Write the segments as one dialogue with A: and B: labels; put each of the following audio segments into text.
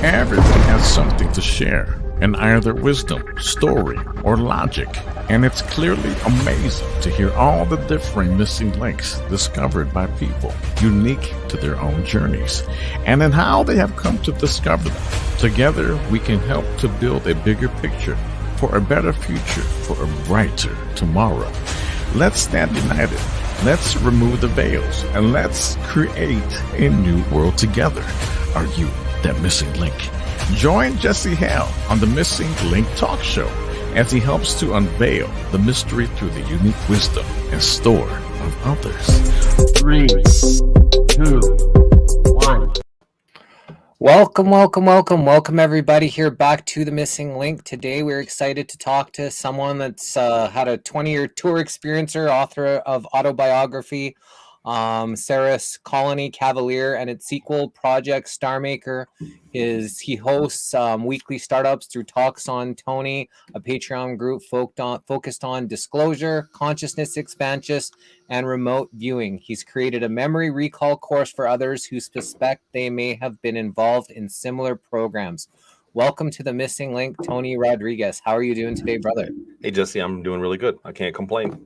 A: Everyone has something to share, in either wisdom, story, or logic. And it's clearly amazing to hear all the different missing links discovered by people, unique to their own journeys, and in how they have come to discover them. Together, we can help to build a bigger picture for a better future, for a brighter tomorrow. Let's stand united. Let's remove the veils, and let's create a new world together. Are you that missing link? Join Jesse Hale on the Missing Link Talk Show as he helps to unveil the mystery through the unique wisdom and story of others.
B: 3, 2, 1.
C: Welcome everybody here back to the Missing Link. Today we're excited to talk to someone that's had a 20-year tour experiencer, author of AUTOBIOGRAPhy, CERES, Colony, CAVALIER, and its sequel project STARMAKER. He hosts weekly startups through Talks on Tony, a Patreon group focused on disclosure, consciousness expansion, and remote viewing. He's created a memory recall course for others who suspect they may have been involved in similar programs. Welcome to the Missing Link, Tony Rodrigues. How are you doing today, brother?
D: Hey, Jesse, I'm doing really good. I can't complain.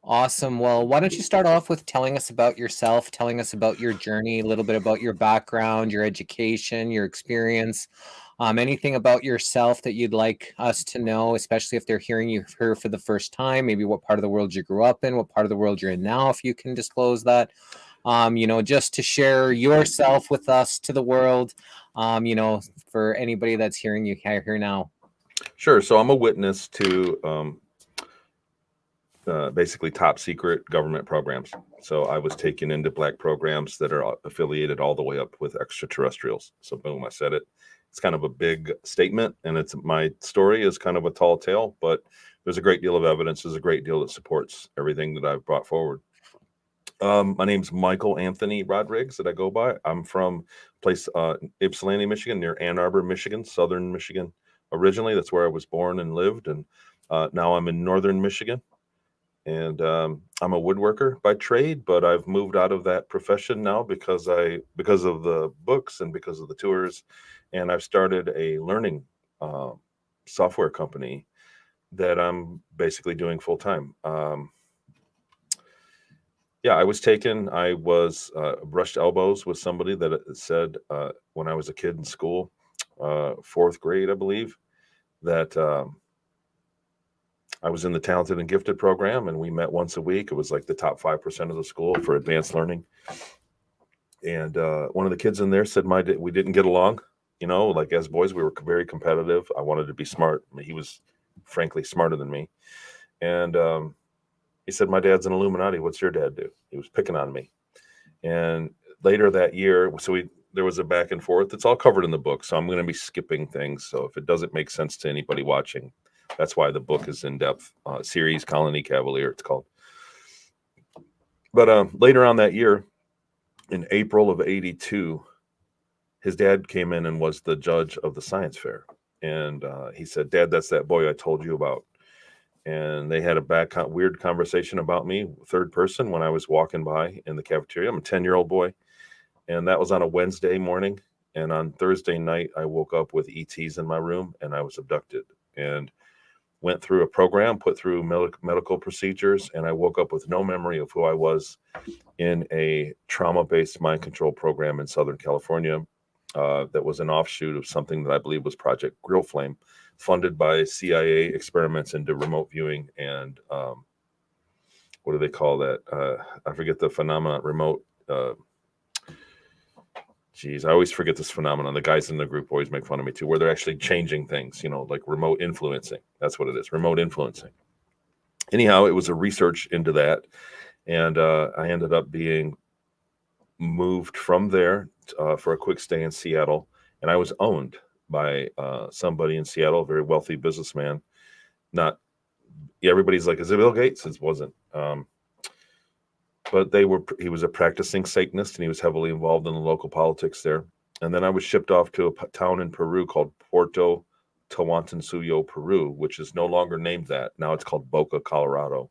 C: Awesome. Well, why don't you start off with telling us about yourself, telling us about your journey, a little bit about your background, your education, your experience, anything about yourself that you'd like us to know, especially if they're hearing you here for the first time, maybe what part of the world you grew up in, what part of the world you're in now, if you can disclose that, just to share yourself with us, to the world, for anybody that's hearing you here now.
D: Sure. So I'm a witness to basically top secret government programs. So I was taken into black programs that are affiliated all the way up with extraterrestrials. So boom, I said it. It's kind of a big statement, and my story is kind of a tall tale, but there's a great deal of evidence. There's a great deal that supports everything that I've brought forward. My name's Michael Anthony Rodrigues that I go by. I'm from a place, Ypsilanti, Michigan, near Ann Arbor, Michigan, southern Michigan. Originally, that's where I was born and lived, and now I'm in northern Michigan. And I'm a woodworker by trade, but I've moved out of that profession now because of the books and because of the tours, and I've started a learning software company that I'm basically doing full time. I was brushed elbows with somebody that said when I was a kid in school, 4th grade, I believe, that I was in the talented and gifted program, and we met once a week. It was like the top 5% of the school for advanced learning. And one of the kids in there said we didn't get along. Like as boys, we were very competitive. I wanted to be smart. He was frankly smarter than me. And he said, my dad's an Illuminati. What's your dad do? He was picking on me. And later that year, there was a back and forth. It's all covered in the book, so I'm going to be skipping things. So if it doesn't make sense to anybody watching, that's why the book is in depth. CERES, Colony, CAVALIER, it's called. But later on that year, in April of '82, his dad came in and was the judge of the science fair. And he said, Dad, that's that boy I told you about. And they had a weird conversation about me, third person, when I was walking by in the cafeteria. I'm a 10-year-old boy. And that was on a Wednesday morning. And on Thursday night, I woke up with ETs in my room, and I was abducted. And went through a program, put through medical procedures, and I woke up with no memory of who I was in a trauma-based mind control program in Southern California that was an offshoot of something that I believe was Project Grill Flame, funded by CIA experiments into remote viewing and what do they call that? I forget the phenomenon, remote... I always forget this phenomenon. The guys in the group always make fun of me too, where they're actually changing things, like remote influencing. That's what it is, remote influencing. Anyhow, it was a research into that. And I ended up being moved from there for a quick stay in Seattle. And I was owned by somebody in Seattle, a very wealthy businessman. Everybody's like, is it Bill Gates? It wasn't. But he was a practicing Satanist, and he was heavily involved in the local politics there. And then I was shipped off to a town in Peru called Puerto Tahuantinsuyo, Peru, which is no longer named that. Now it's called Boca, Colorado.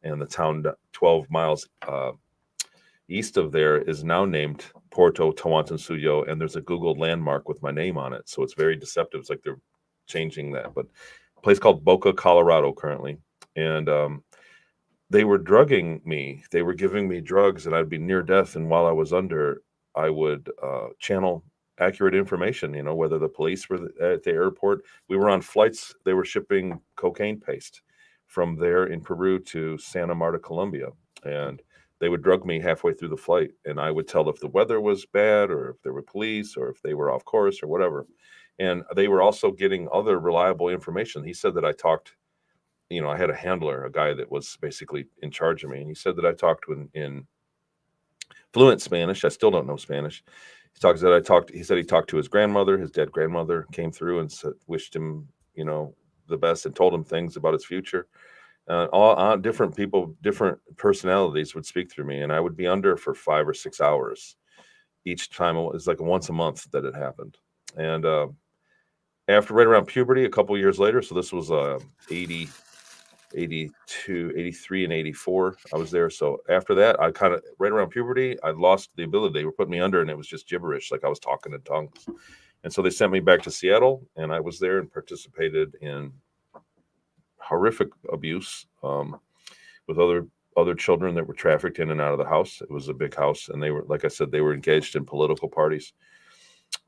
D: And the town 12 miles east of there is now named Porto Tawantinsuyo, and there's a Google landmark with my name on it. So it's very deceptive. It's like they're changing that. But a place called Boca, Colorado currently. And they were drugging me. They were giving me drugs, and I'd be near death. And while I was under, I would channel accurate information, you know, whether the police were at the airport. We were on flights. They were shipping cocaine paste from there in Peru to Santa Marta, Colombia. And they would drug me halfway through the flight. And I would tell if the weather was bad or if there were police or if they were off course or whatever. And they were also getting other reliable information. He said that I talked, you know, I had a handler, a guy that was basically in charge of me. And he said that I talked in fluent Spanish. I still don't know Spanish. He said he talked to his grandmother. His dead grandmother came through and wished him, you know, the best and told him things about his future. All different people, different personalities would speak through me, and I would be under for 5 or 6 hours each time. It was like once a month that it happened. And after right around puberty, a couple years later, so this was 80, 82, 83, and 84, I was there. So after that, I kind of, right around puberty, I lost the ability. They were putting me under, and it was just gibberish, like I was talking in tongues. And so they sent me back to Seattle, and I was there and participated in horrific abuse with other children that were trafficked in and out of the house. It was a big house, and they were, like I said, they were engaged in political parties.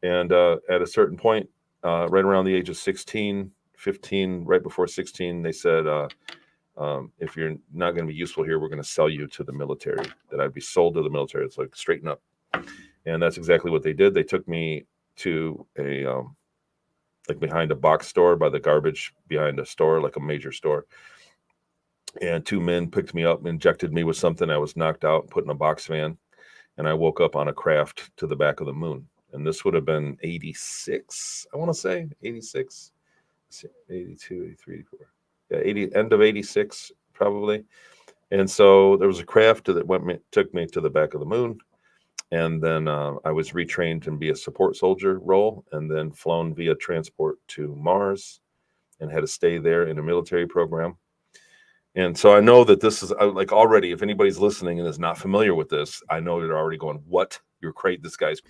D: And at a certain point, right around the age of 16, 15, right before 16, they said, if you're not going to be useful here, we're going to sell you to the military, that I'd be sold to the military. It's like, straighten up. And that's exactly what they did. They took me to a like behind a box store by the garbage behind a store, like a major store. And 2 men picked me up and injected me with something. I was knocked out, put in a box van, and I woke up on a craft to the back of the moon. And this would have been 86, I want to say, 86, 82, 83, 84. Yeah, 80, end of 86, probably. And so there was a craft that took me to the back of the moon. And then I was retrained to be a support soldier role, and then flown via transport to Mars and had to stay there in a military program. And so I know that this is like, already, if anybody's listening and is not familiar with this, I know they're already going, what? You're crazy. This guy's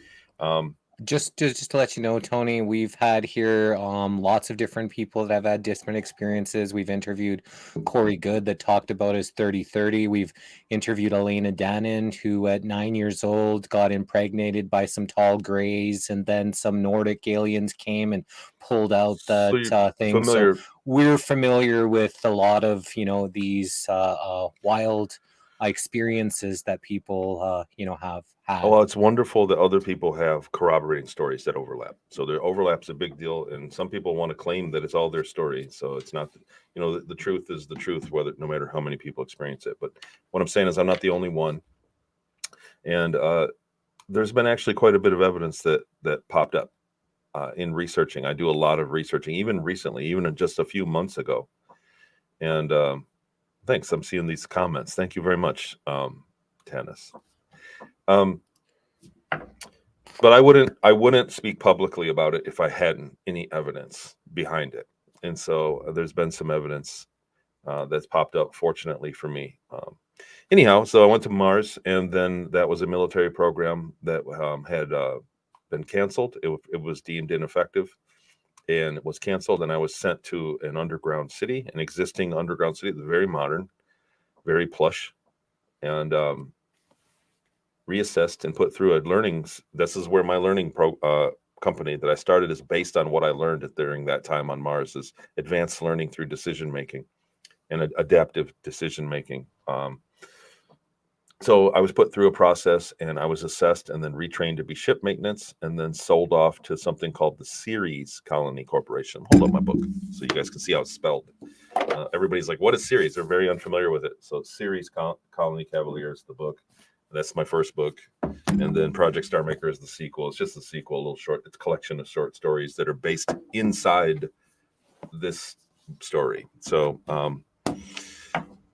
C: Just to let you know, Tony, we've had here lots of different people that have had different experiences. We've interviewed Corey Good that talked about his 30-30. We've interviewed Elena Dannon, who at 9 years old got impregnated by some tall grays, and then some Nordic aliens came and pulled out that thing.
D: familiar.
C: So we're familiar with a lot of, you know, these wild experiences that people have had.
D: Well, it's wonderful that other people have corroborating stories that overlap. So their overlap's a big deal, and some people want to claim that it's all their story. So it's not, you know, the truth is the truth, whether, no matter how many people experience it. But what I'm saying is, I'm not the only one, and there's been actually quite a bit of evidence that popped up in researching. I do a lot of researching, even recently, even just a few months ago. And thanks. I'm seeing these comments. Thank you very much, Tanis. But I wouldn't speak publicly about it if I hadn't any evidence behind it. And so there's been some evidence that's popped up, fortunately for me. Anyhow, so I went to Mars, and then that was a military program that had been canceled. It was deemed ineffective, and it was canceled, and I was sent to an underground city, an existing underground city, very modern, very plush, and reassessed and put through a learnings. This is where my learning company that I started is based on what I learned during that time on Mars, is advanced learning through decision making and adaptive decision making. So I was put through a process, and I was assessed and then retrained to be ship maintenance, and then sold off to something called the CERES Colony Corporation. Hold up my book so you guys can see how it's spelled. Everybody's like, what is CERES? They're very unfamiliar with it. So CERES Colony Cavalier is the book. That's my first book. And then Project STARMAKER is the sequel. It's just a sequel, a little short. It's a collection of short stories that are based inside this story. So,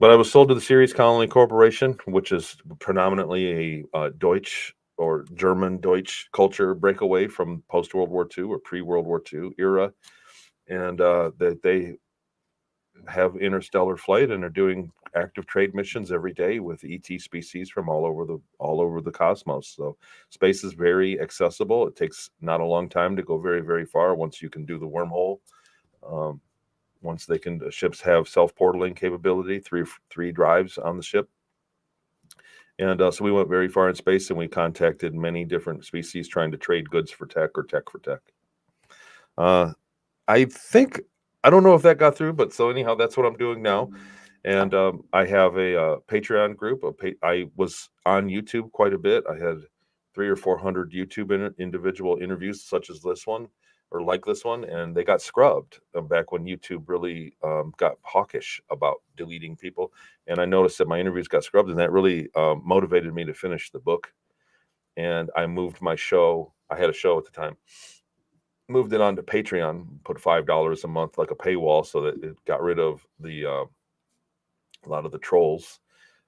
D: but I was sold to the CERES Colony Corporation, which is predominantly a Deutsch or German Deutsch culture breakaway from post-World War II or pre-World War II era. And that they have interstellar flight and are doing active trade missions every day with ET species from all over the cosmos. So space is very accessible. It takes not a long time to go very, very far once you can do the wormhole. Once they can, the ships have self-portaling capability, three drives on the ship. And so we went very far in space, and we contacted many different species trying to trade goods for tech or tech for tech. I don't know if that got through, but so anyhow, that's what I'm doing now. And I have a Patreon group. I was on YouTube quite a bit. I had 300 or 400 YouTube individual interviews, such as this one, or like this one, and they got scrubbed back when YouTube really got hawkish about deleting people. And I noticed that my interviews got scrubbed, and that really motivated me to finish the book. And I moved my show. I had a show at the time. Moved it onto Patreon, put $5 a month, like a paywall, so that it got rid of the a lot of the trolls,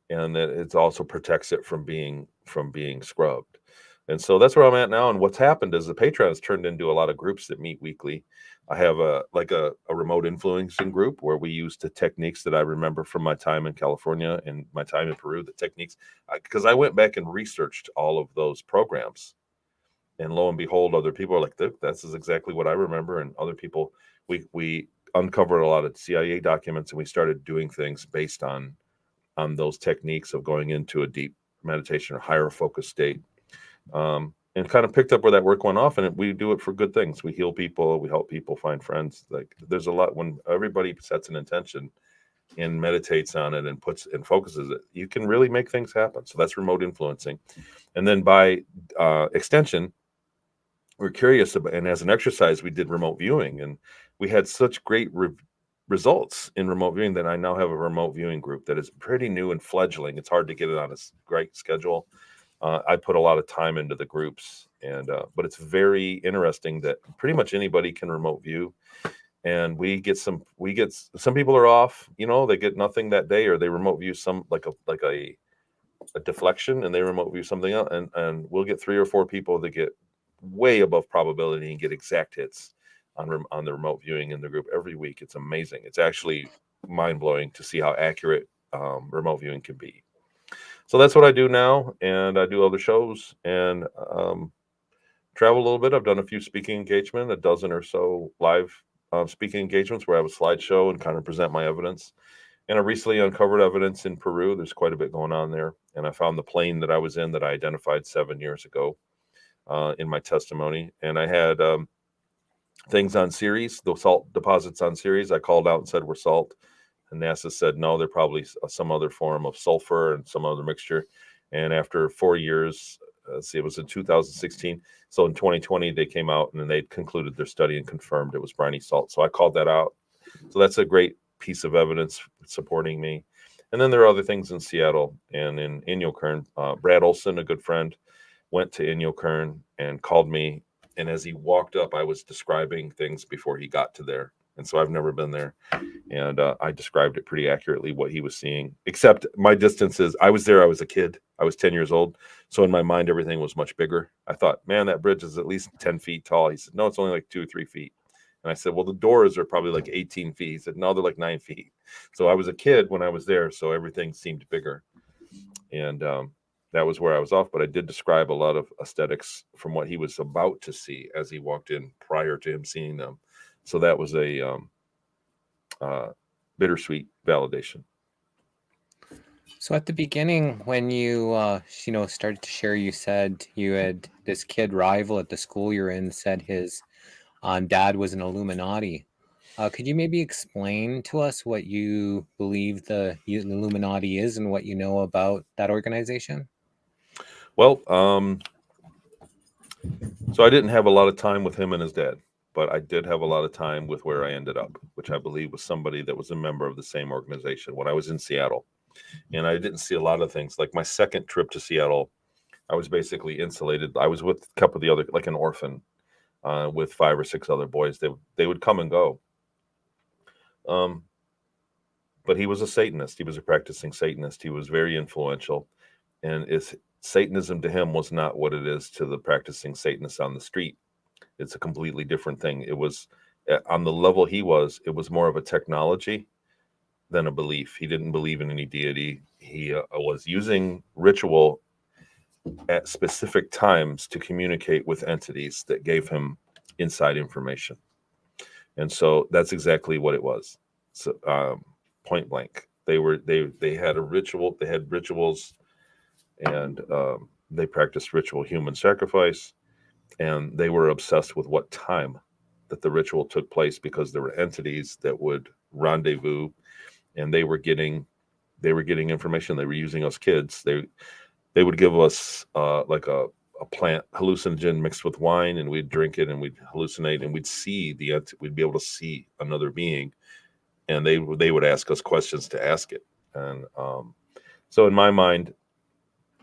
D: and that it also protects it from being scrubbed. And so that's where I'm at now. And what's happened is the Patreon has turned into a lot of groups that meet weekly. I have a remote influencing group where we use the techniques that I remember from my time in California and my time in Peru. The techniques, because I went back and researched all of those programs. And lo and behold, other people are like, "This is exactly what I remember." And other people, we uncovered a lot of CIA documents, and we started doing things based on those techniques of going into a deep meditation or higher focus state, and kind of picked up where that work went off. And we do it for good things. We heal people, we help people find friends. Like, there's a lot when everybody sets an intention and meditates on it and focuses it, you can really make things happen. So that's remote influencing. And then by extension, we're curious about, and as an exercise, we did remote viewing, and we had such great results in remote viewing that I now have a remote viewing group that is pretty new and fledgling. It's hard to get it on a great schedule. I put a lot of time into the groups, and but it's very interesting that pretty much anybody can remote view. And we get some people are off, they get nothing that day, or they remote view some like a deflection, and they remote view something else, and we'll get 3 or 4 people that get way above probability and get exact hits on the remote viewing in the group every week. It's amazing. It's actually mind-blowing to see how accurate remote viewing can be. So that's what I do now, and I do other shows and travel a little bit. I've done a few speaking engagements, a dozen or so live speaking engagements where I have a slideshow and kind of present my evidence. And I recently uncovered evidence in Peru. There's quite a bit going on there. And I found the plane that I was in that I identified 7 years ago in my testimony. And I had things on CERES, the salt deposits on CERES. I called out and said, we're salt. And NASA said, no, they're probably some other form of sulfur and some other mixture. And after 4 years, it was in 2016. So in 2020, they came out and they concluded their study and confirmed it was briny salt. So I called that out. So that's a great piece of evidence supporting me. And then there are other things in Seattle and in Inyokern. Brad Olson, a good friend, went to Inyokern and called me. And as he walked up, I was describing things before he got to there. And so I've never been there. And I described it pretty accurately, what he was seeing, except my distances. I was there. I was a kid. I was 10 years old. So in my mind, everything was much bigger. I thought, man, that bridge is at least 10 feet tall. He said, no, it's only like 2 or 3 feet. And I said, well, the doors are probably like 18 feet. He said, no, they're like 9 feet. So I was a kid when I was there. So everything seemed bigger. And that was where I was off. But I did describe a lot of aesthetics from what he was about to see as he walked in prior to him seeing them. So that was a bittersweet validation.
C: So at the beginning, when you started to share, you said you had this kid rival at the school you're in said his dad was an Illuminati. Could you maybe explain to us what you believe the Illuminati is and what you know about that organization?
D: Well, so I didn't have a lot of time with him and his dad, but I did have a lot of time with where I ended up, which I believe was somebody that was a member of the same organization when I was in Seattle. And I didn't see a lot of things. Like my second trip to Seattle, I was basically insulated. I was with a couple of the other, like an orphan, with 5 or 6 other boys. They would come and go. But he was a Satanist. He was a practicing Satanist. He was very influential. And Satanism to him was not what it is to the practicing Satanists on the street. It's a completely different thing. It was on the level he was, it was more of a technology than a belief. He didn't believe in any deity. He was using ritual at specific times to communicate with entities that gave him inside information. And so that's exactly what it was. So point blank, they had a ritual. They had rituals, and they practiced ritual human sacrifice, and they were obsessed with what time that the ritual took place, because there were entities that would rendezvous, and they were getting information. They were using us kids. They would give us like a plant hallucinogen mixed with wine, and we'd drink it and we'd hallucinate, and we'd be able to see another being, and they would ask us questions to ask it. And so in my mind,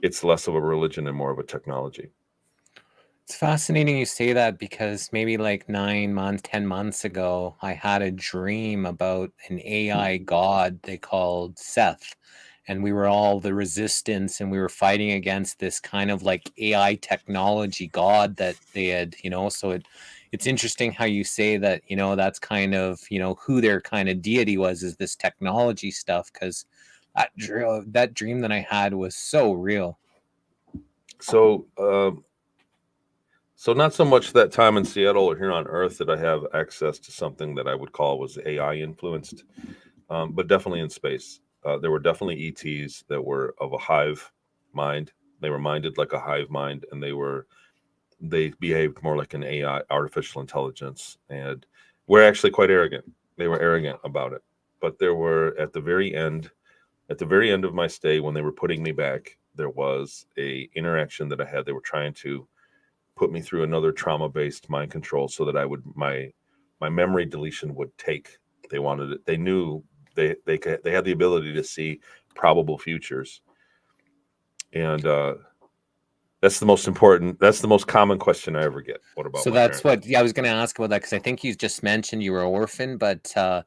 D: it's less of a religion and more of a technology.
C: It's fascinating you say that, because maybe like 9 months, 10 months ago, I had a dream about an AI god they called Seth. And we were all the resistance, and we were fighting against this kind of like AI technology god that they had, so it's interesting how you say that, that's kind of, who their kind of deity was, is this technology stuff, because that dream that I had was so real.
D: So, so not so much that time in Seattle or here on Earth that I have access to something that I would call was AI influenced, but definitely in space. There were definitely ETs that were of a hive mind. They were minded like a hive mind, and they behaved more like an AI, artificial intelligence, and were actually quite arrogant. They were arrogant about it. But there were at the very end of my stay, when they were putting me back, there was a interaction that I had. They were trying to put me through another trauma-based mind control so that I would my memory deletion would take. They wanted it. They knew they had the ability to see probable futures, and that's the most common question I ever get. What about
C: So
D: my
C: that's
D: parents?
C: I was going to ask about that, because I think you just mentioned you were an orphan, but so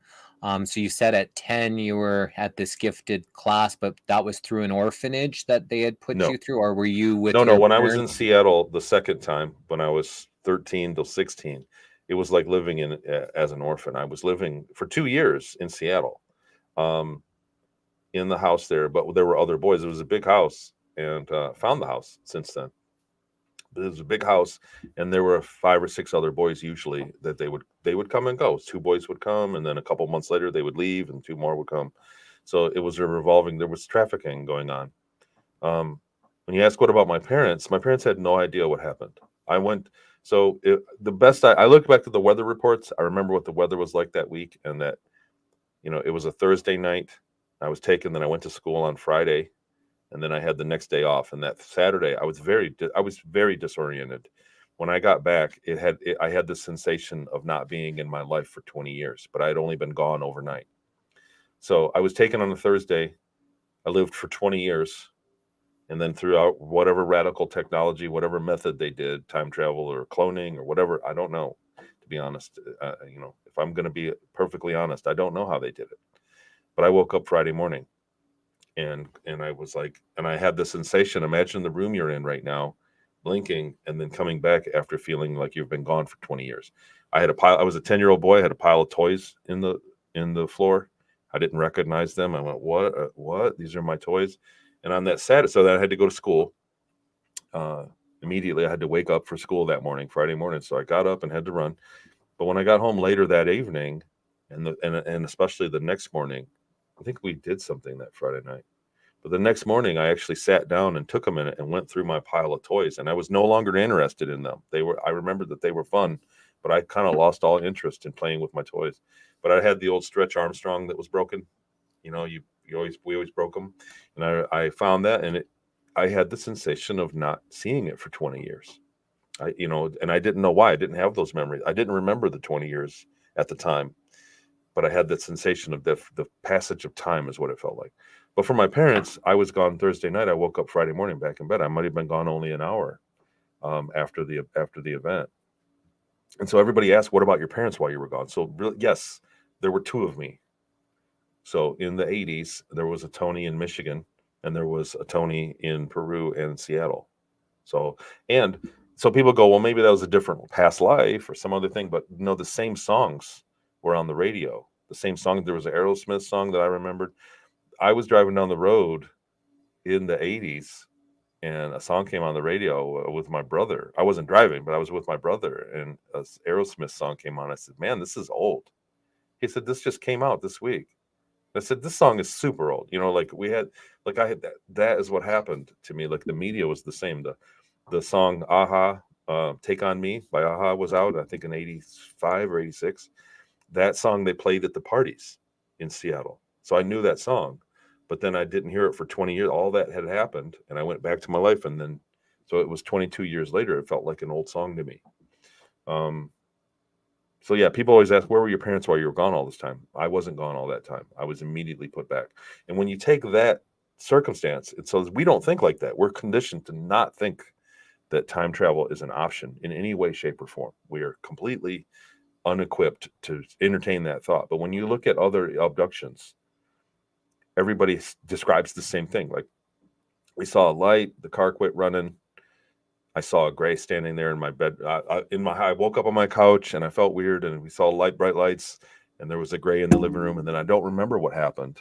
C: you said at 10 you were at this gifted class, but that was through an orphanage that they had put
D: No.
C: you through, or were you with
D: No.
C: your
D: When I was in
C: parents?
D: Seattle the second time, when I was 13 till 16, it was like living in as an orphan. I was living for 2 years in Seattle, in the house there, but there were other boys. It was a big house, and found the house since then. But it was a big house, and there were 5 or 6 other boys usually that they would come and go. 2 boys would come, and then a couple months later they would leave, and 2 more would come. So it was a revolving. There was trafficking going on. When you ask what about my parents had no idea what happened. I went. So I looked back at the weather reports. I remember what the weather was like that week, and that it was a Thursday night. I was taken. Then I went to school on Friday, and then I had the next day off. And that Saturday, I was very disoriented. When I got back, I had this sensation of not being in my life for 20 years, but I had only been gone overnight. So I was taken on a Thursday. I lived for 20 years. And then throughout whatever radical technology, whatever method they did, time travel or cloning or whatever, I don't know, to be honest. If I'm going to be perfectly honest, I don't know how they did it. But I woke up Friday morning, and I was like, and I had the sensation, imagine the room you're in right now, blinking and then coming back after feeling like you've been gone for 20 years. I was a 10-year-old boy. I had a pile of toys in the floor. I didn't recognize them. I went, what? These are my toys. And on that Saturday, so that I had to go to school. Immediately, I had to wake up for school that morning, Friday morning. So I got up and had to run. But when I got home later that evening, and especially the next morning, I think we did something that Friday night. But the next morning, I actually sat down and took a minute and went through my pile of toys, and I was no longer interested in them. I remembered that they were fun, but I kind of lost all interest in playing with my toys. But I had the old Stretch Armstrong that was broken. We always broke them, and I found that, and I had the sensation of not seeing it for 20 years. And I didn't know why. I didn't have those memories. I didn't remember the 20 years at the time, but I had that sensation of the passage of time is what it felt like. But for my parents, I was gone Thursday night. I woke up Friday morning back in bed. I might have been gone only an hour after the event. And so everybody asked, what about your parents while you were gone? So yes, there were 2 of me. So in the 80s, there was a Tony in Michigan, and there was a Tony in Peru and Seattle. So people go, well, maybe that was a different past life or some other thing, but no, the same songs were on the radio. the same song. There was an Aerosmith song that I remembered. I was driving down the road in the 80s, and a song came on the radio with my brother. I wasn't driving, but I was with my brother, and a Aerosmith song came on. I said, man, this is old. He said, this just came out this week. I said, this song is super old. You know, like I had that is what happened to me. Like the media was the same. The song Aha, Take On Me by Aha was out, I think in 85 or 86. That song they played at the parties in Seattle. So I knew that song, but then I didn't hear it for 20 years. All that had happened, and I went back to my life. And then, so it was 22 years later, it felt like an old song to me. So yeah, people always ask, where were your parents while you were gone all this time? I wasn't gone all that time. I was immediately put back. And when you take that circumstance, it says we don't think like that. We're conditioned to not think that time travel is an option in any way, shape, or form. We are completely unequipped to entertain that thought. But when you look at other abductions, everybody describes the same thing. Like, we saw a light, the car quit running. I saw a gray standing there in my bed. I woke up on my couch and I felt weird, and we saw bright lights, and there was a gray in the living room. And then I don't remember what happened.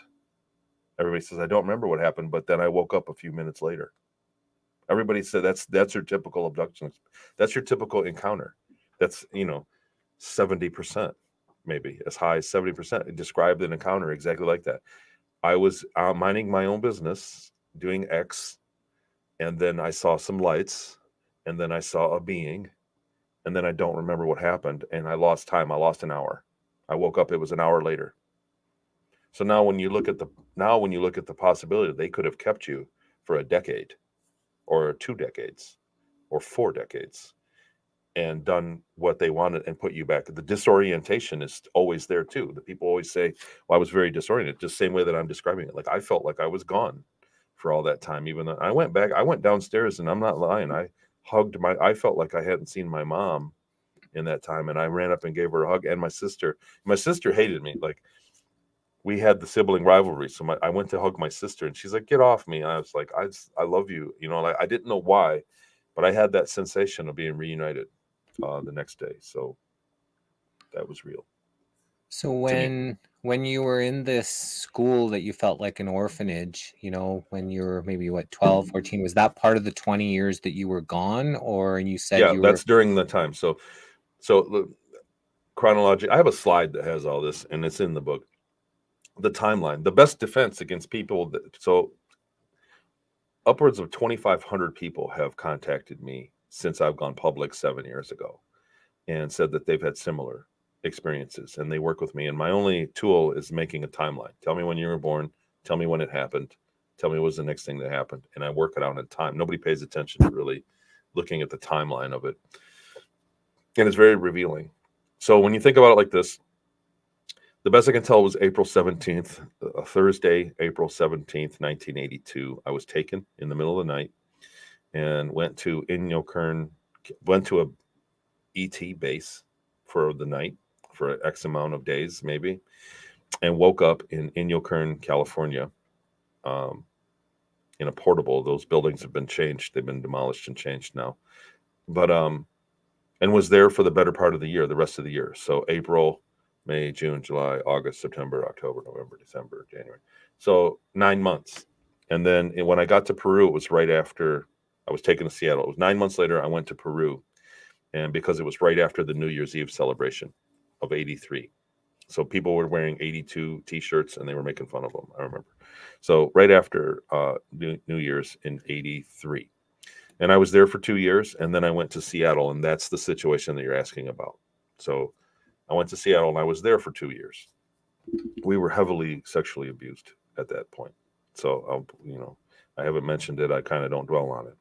D: Everybody says I don't remember what happened, but then I woke up a few minutes later. Everybody said that's your typical abduction. That's your typical encounter. That's 70%, maybe as high as 70%. Described an encounter exactly like that. I was minding my own business, doing X, and then I saw some lights. And then I saw a being, and then I don't remember what happened, and I lost time. I lost an hour. I woke up, it was an hour later. So now when you look at the possibility, they could have kept you for a decade or 2 decades or 4 decades and done what they wanted and put you back. The disorientation is always there too. The people always say, well, I was very disoriented, just the same way that I'm describing it. Like, I felt like I was gone for all that time. Even though I went downstairs, and I'm not lying, I felt like I hadn't seen my mom in that time, and I ran up and gave her a hug. And my sister hated me. Like, we had the sibling rivalry, so I went to hug my sister, and she's like, get off me. And I was like, I love you, like, I didn't know why, but I had that sensation of being reunited the next day. So that was real.
C: So when you were in this school that you felt like an orphanage, when you were maybe 12, 14, was that part of the 20 years that you were gone? Or you said
D: that's during the time. So look, chronology, I have a slide that has all this, and it's in the book. The timeline, the best defense against people so upwards of 2,500 people have contacted me since I've gone public 7 years ago and said that they've had similar experiences, and they work with me. And my only tool is making a timeline. Tell me when you were born. Tell me when it happened. Tell me what was the next thing that happened. And I work it out in time. Nobody pays attention to really looking at the timeline of it. And it's very revealing. So when you think about it like this, the best I can tell was April 17th, a Thursday, April 17th, 1982. I was taken in the middle of the night and went to a ET base for the night, for X amount of days, maybe, and woke up in Inyokern, California, in a portable. Those buildings have been changed. They've been demolished and changed now. But, and was there for the better part of the year, the rest of the year. So April, May, June, July, August, September, October, November, December, January. So 9 months. And then when I got to Peru, it was right after I was taken to Seattle. It was 9 months later, I went to Peru. And because it was right after the New Year's Eve celebration of 83. So people were wearing 82 T-shirts, and they were making fun of them, I remember. So right after New Year's in 83. And I was there for 2 years, and then I went to Seattle, and that's the situation that you're asking about. So I went to Seattle, and I was there for 2 years. We were heavily sexually abused at that point. So, I haven't mentioned it. I kind of don't dwell on it.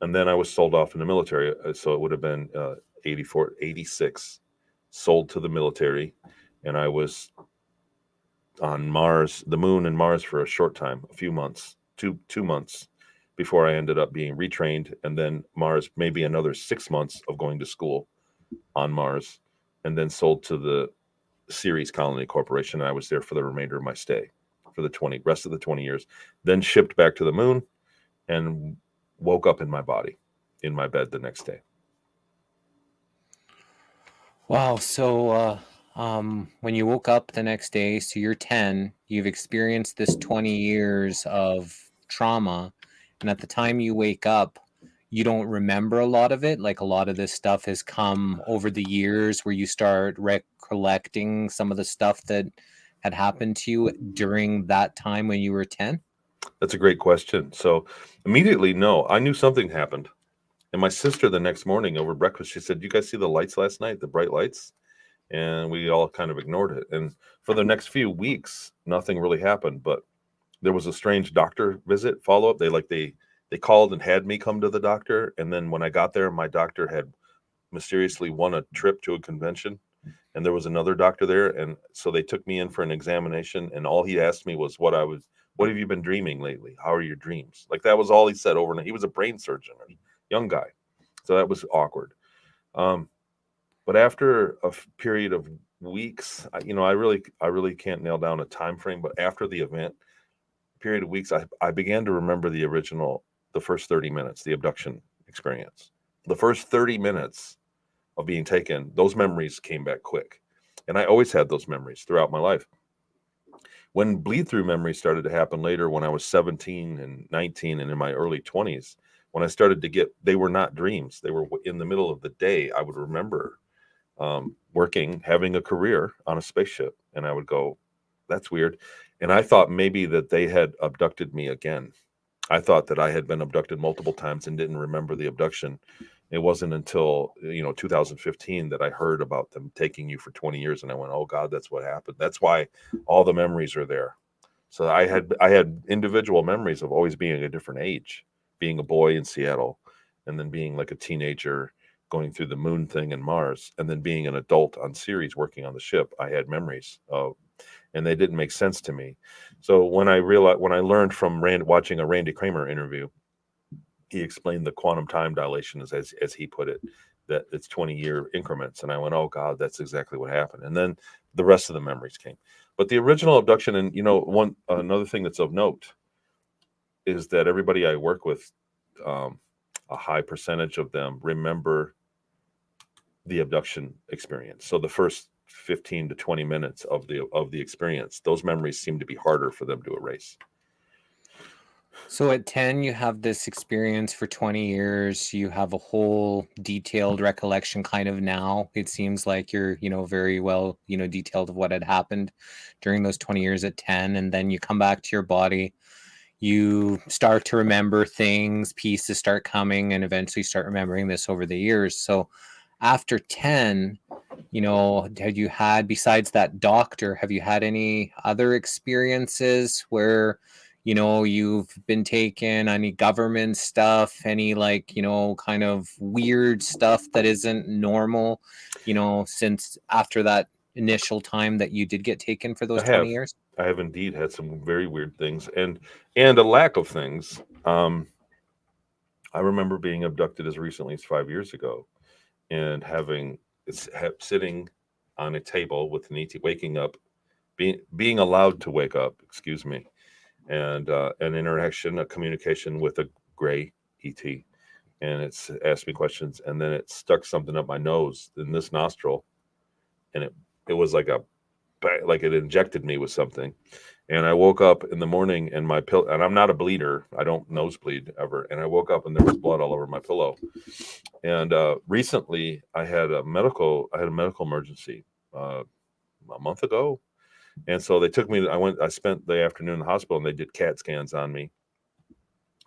D: And then I was sold off in the military. So it would have been 84, 86, sold to the military. And I was on Mars, the moon and Mars for a short time, a few months, two months before I ended up being retrained. And then Mars, maybe another 6 months of going to school on Mars, and then sold to the CERES Colony Corporation. And I was there for the remainder of my stay for the rest of the 20 years, then shipped back to the moon and woke up in my body, in my bed the next day.
C: Wow. So When you woke up the next day, so you're 10, you've experienced this 20 years of trauma, and at the time you wake up, you don't remember a lot of it. Like a lot of this stuff has come over the years where you start recollecting some of the stuff that had happened to you during that time when you were 10.
D: That's a great question. So immediately, no, I knew something happened. And my sister the next morning over breakfast, she said, "You guys see the lights last night, the bright lights?" And we all kind of ignored it. And for the next few weeks, nothing really happened. But there was a strange doctor visit follow up. They called and had me come to the doctor. And then when I got there, my doctor had mysteriously won a trip to a convention, and there was another doctor there. And so they took me in for an examination. And all he asked me was what have you been dreaming lately? How are your dreams? Like that was all he said overnight. He was a brain surgeon, a young guy. So that was awkward. But after a period of weeks, I really can't nail down a time frame. But after the event, period of weeks, I began to remember the first 30 minutes, the abduction experience. The first 30 minutes of being taken, those memories came back quick. And I always had those memories throughout my life. When bleed through memories started to happen later, when I was 17 and 19 and in my early 20s, when I started to they were not dreams. They were in the middle of the day. I would remember working, having a career on a spaceship. And I would go, that's weird. And I thought maybe that they had abducted me again. I thought that I had been abducted multiple times and didn't remember the abduction. It wasn't until 2015 that I heard about them taking you for 20 years, and I went, "Oh God, that's what happened." That's why all the memories are there. So I had individual memories of always being a different age, being a boy in Seattle, and then being like a teenager going through the moon thing and Mars, and then being an adult on Ceres working on the ship. I had memories of, and they didn't make sense to me. So when I learned from watching a Randy Kramer interview, he explained the quantum time dilation as he put it, that it's 20-year increments. And I went, oh God, that's exactly what happened. And then the rest of the memories came. But the original abduction, and another thing that's of note is that everybody I work with, a high percentage of them remember the abduction experience. So the first 15 to 20 minutes of the experience, those memories seem to be harder for them to erase.
C: So at 10, you have this experience for 20 years. You have a whole detailed recollection kind of now. It seems like you're, very well, detailed of what had happened during those 20 years at 10. And then you come back to your body. You start to remember things, pieces start coming, and eventually start remembering this over the years. So after 10, had you had, besides that doctor, have you had any other experiences where you've been taken, any government stuff, any kind of weird stuff that isn't normal, since after that initial time that you did get taken for those 20 years?
D: I have indeed had some very weird things and a lack of things. I remember being abducted as recently as 5 years ago and sitting on a table with an ET, waking up, being allowed to wake up, excuse me, and an interaction, a communication with a gray ET, and it's asked me questions, and then it stuck something up my nose in this nostril, and it was like it injected me with something, and I woke up in the morning, and my pillow, and I'm not a bleeder, I don't nosebleed ever, and I woke up and there was blood all over my pillow, and recently I had a medical emergency a month ago. And so they took me. I spent the afternoon in the hospital, and they did CAT scans on me,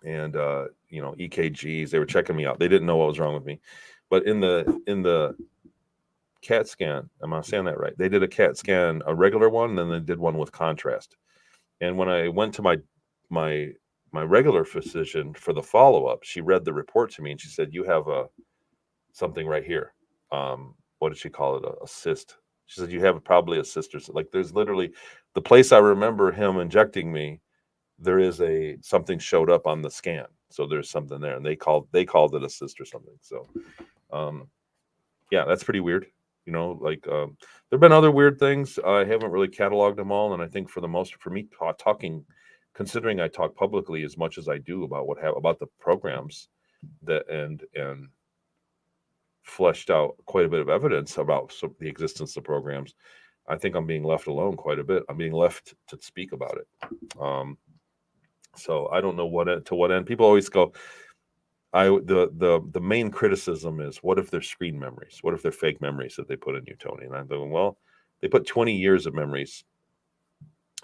D: and EKGs. They were checking me out. They didn't know what was wrong with me, but in the CAT scan, am I saying that right? They did a CAT scan, a regular one, and then they did one with contrast. And when I went to my regular physician for the follow up, she read the report to me, and she said, "You have something right here. What did she call it? A cyst." She said, "You have probably a cyst or something." Like there's literally the place I remember him injecting me. There is something showed up on the scan, so there's something there, and they called it a cyst or something. So, yeah, that's pretty weird. There've been other weird things. I haven't really cataloged them all, and I think for me talking, considering I talk publicly as much as I do about about the programs that and fleshed out quite a bit of evidence about the existence of programs. I think I'm being left alone quite a bit. I'm being left to speak about it. So I don't know to what end. People always go, the main criticism is, what if they're screen memories? What if they're fake memories that they put in you, Tony? And I'm going, well, they put 20 years of memories.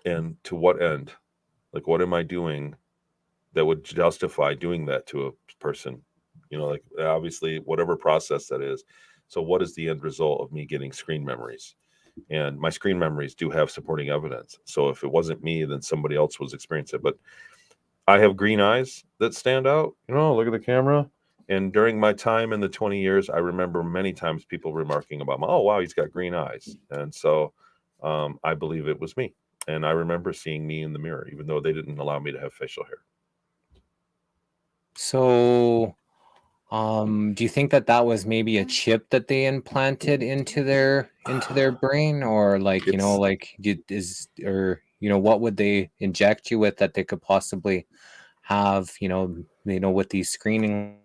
D: And to what end? Like, what am I doing that would justify doing that to a person? You know, like, obviously, whatever process that is. So what is the end result of me getting screen memories? And my screen memories do have supporting evidence. So if it wasn't me, then somebody else was experiencing it. But I have green eyes that stand out. You know, look at the camera. And during my time in the 20 years, I remember many times people remarking about, oh, wow, he's got green eyes. And so I believe it was me. And I remember seeing me in the mirror, even though they didn't allow me to have facial hair.
C: So, do you think that that was maybe a chip that they implanted into their brain, or like, you know, like what would they inject you with that they could possibly have, with these screening?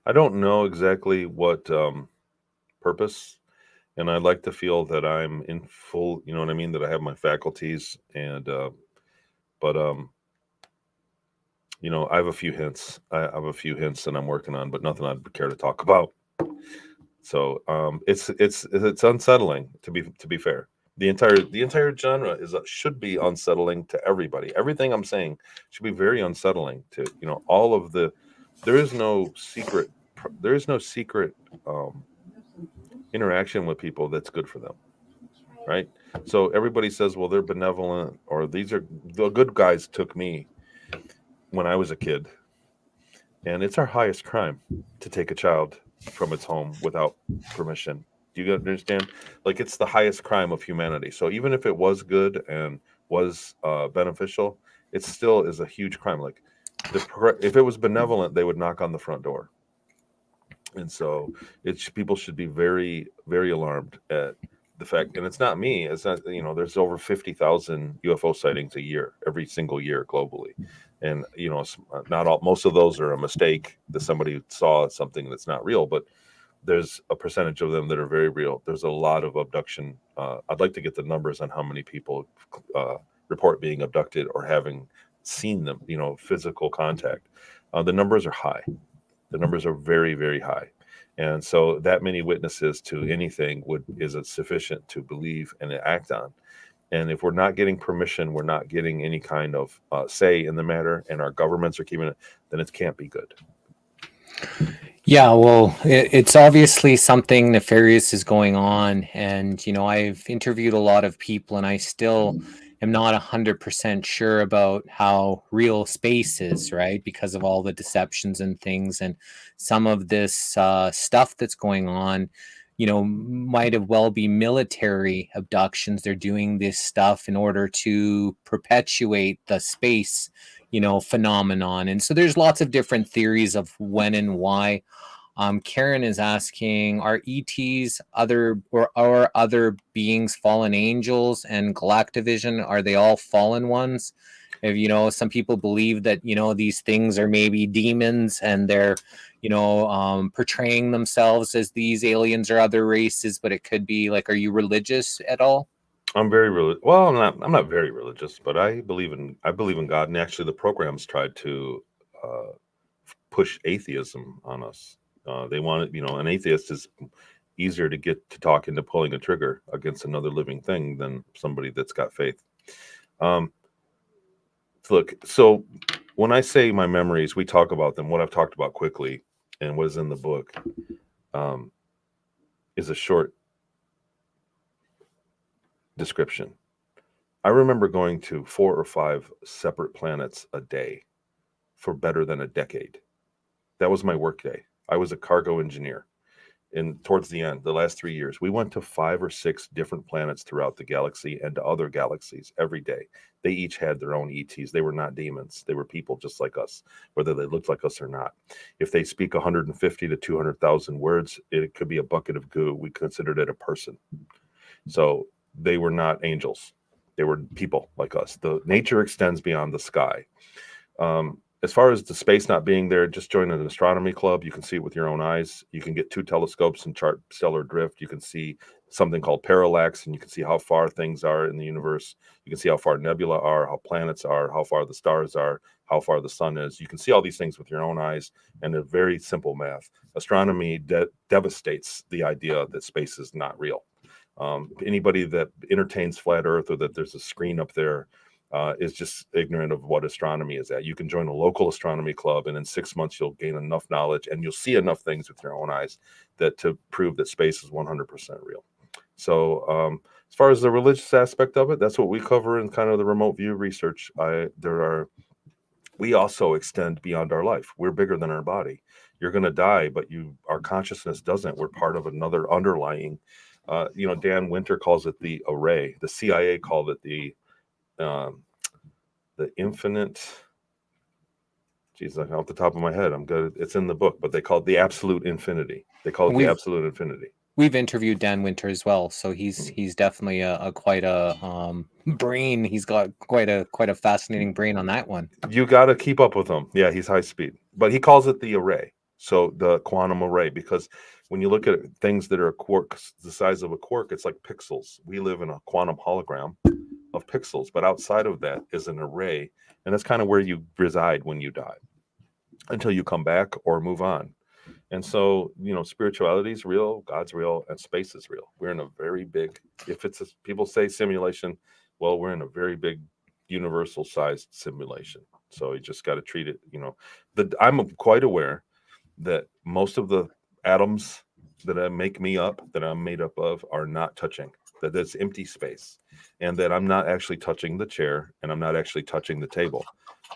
D: I don't know exactly what purpose, and I'd like to feel that I'm in full, you know what I mean, that I have my faculties, and but you know, I have a few hints. I have a few hints that I'm working on, but nothing I'd care to talk about. So it's unsettling, to be fair. The entire genre should be unsettling to everybody. Everything I'm saying should be very unsettling to, you know, all of the. There is no secret interaction with people that's good for them, right? So everybody says, well, they're benevolent, or these are the good guys. Took me when I was a kid, and it's our highest crime to take a child from its home without permission. Do you understand? Like, it's the highest crime of humanity. So even if it was good and was beneficial, it still is a huge crime. Like, if it was benevolent, they would knock on the front door. And so people should be very, very alarmed at the fact, and it's not me. It's not, you know, there's over 50,000 UFO sightings a year, every single year globally. And, you know, not all, most of those are a mistake that somebody saw something that's not real, but there's a percentage of them that are very real. There's a lot of abduction. I'd like to get the numbers on how many people report being abducted or having seen them, you know, physical contact. The numbers are high. The numbers are very, very high. And so that many witnesses to anything is sufficient to believe and act on. And if we're not getting permission, we're not getting any kind of say in the matter, and our governments are keeping it, then it can't be good.
C: Yeah, well, it's obviously something nefarious is going on. And, you know, I've interviewed a lot of people, and I still am not 100% sure about how real space is, right? Because of all the deceptions and things. And some of this stuff that's going on, you know, might have well be military abductions. They're doing this stuff in order to perpetuate the space, you know, phenomenon. And so there's lots of different theories of when and why. Karen is asking, are ETs other beings fallen angels, and Galactivision, are they all fallen ones? If, you know, some people believe that, you know, these things are maybe demons, and they're, you know, portraying themselves as these aliens or other races, but it could be like, are you religious at all?
D: I'm very religious. Well, I'm not very religious, but I believe in God. And actually, the programs tried to push atheism on us. They wanted, you know, an atheist is easier to get to talk into pulling a trigger against another living thing than somebody that's got faith. Look, so when I say my memories, we talk about them. What I've talked about quickly and what is in the book is a short description. I remember going to 4 or 5 separate planets a day for better than a decade. That was my work day. I was a cargo engineer. And towards the end, the last 3 years, we went to 5 or 6 different planets throughout the galaxy and to other galaxies every day. They each had their own ETs. They were not demons. They were people just like us, whether they looked like us or not. If they speak 150 to 200,000 words, it could be a bucket of goo. We considered it a person. So they were not angels. They were people like us. The nature extends beyond the sky. as far as the space not being there, just join an astronomy club. You can see it with your own eyes. You can get 2 telescopes and chart stellar drift. You can see something called parallax, and you can see how far things are in the universe. You can see how far nebula are, how planets are, how far the stars are, how far the sun is. You can see all these things with your own eyes, and they're very simple math. Astronomy devastates the idea that space is not real. Anybody that entertains flat Earth or that there's a screen up there is just ignorant of what astronomy is at. You can join a local astronomy club, and in 6 months you'll gain enough knowledge and you'll see enough things with your own eyes that to prove that space is 100% real. So as far as the religious aspect of it, that's what we cover in kind of the remote view research. We also extend beyond our life. We're bigger than our body. You're going to die, but our consciousness doesn't. We're part of another underlying. Dan Winter calls it the array. The CIA called it the infinite. Geez, off the top of my head, I'm good. It's in the book, but they call it the absolute infinity. They call it the absolute infinity.
C: We've interviewed Dan Winter as well, so he's definitely a quite a brain. He's got quite a fascinating brain on that one.
D: You got to keep up with him. Yeah, he's high speed, but he calls it the array. So the quantum array, because when you look at things that are quarks, the size of a quark, it's like pixels. We live in a quantum hologram of pixels, but outside of that is an array, and that's kind of where you reside when you die, until you come back or move on. And so, spirituality is real, God's real, and space is real. We're in a very big, people say simulation, well, we're in a very big universal sized simulation. So you just got to treat it, I'm quite aware that most of the atoms that make me up, that I'm made up of, are not touching, that there's empty space, and that I'm not actually touching the chair, and I'm not actually touching the table.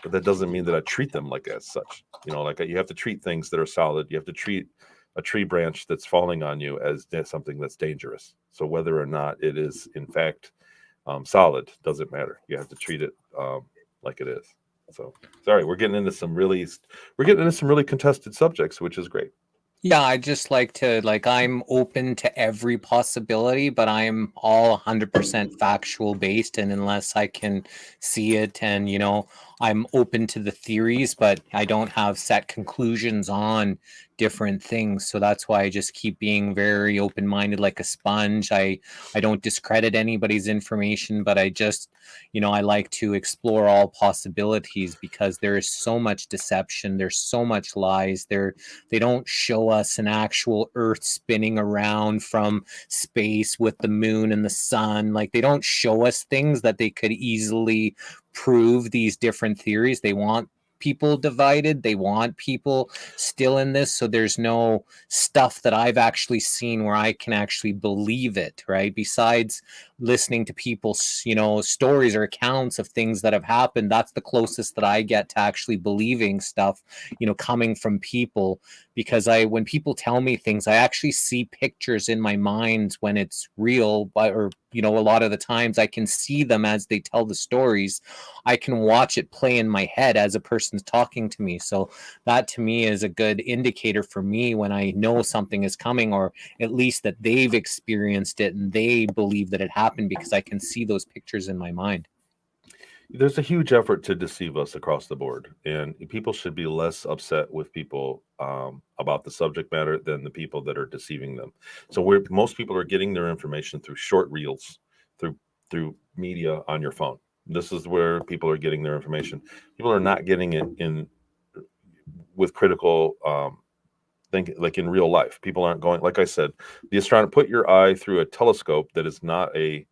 D: But that doesn't mean that I treat them like as such. Like you have to treat things that are solid. You have to treat a tree branch that's falling on you as something that's dangerous. So whether or not it is in fact solid doesn't matter. You have to treat it like it is. So sorry, we're getting into some really contested subjects, which is great.
C: Yeah, I just I'm open to every possibility, but I'm all 100% factual based. And unless I can see it, and, I'm open to the theories, but I don't have set conclusions on different things. So that's why I just keep being very open-minded, like a sponge. I don't discredit anybody's information, but I just, I like to explore all possibilities, because there is so much deception. There's so much lies. They don't show us an actual Earth spinning around from space with the moon and the sun. Like, they don't show us things that they could easily prove these different theories. They want people divided. They want people still in this. So there's no stuff that I've actually seen where I can actually believe it, right? Besides listening to people's, stories or accounts of things that have happened, that's the closest that I get to actually believing stuff, coming from people. Because when people tell me things, I actually see pictures in my mind when it's real, or, a lot of the times I can see them as they tell the stories. I can watch it play in my head as a person's talking to me. So that to me is a good indicator for me when I know something is coming, or at least that they've experienced it and they believe that it happened, because I can see those pictures in my mind.
D: There's a huge effort to deceive us across the board, and people should be less upset with people about the subject matter than the people that are deceiving them. So most people are getting their information through short reels, through media on your phone. This is where people are getting their information. People are not getting it with critical thinking, like in real life. People aren't going, like I said, the astronomer, put your eye through a telescope that is not a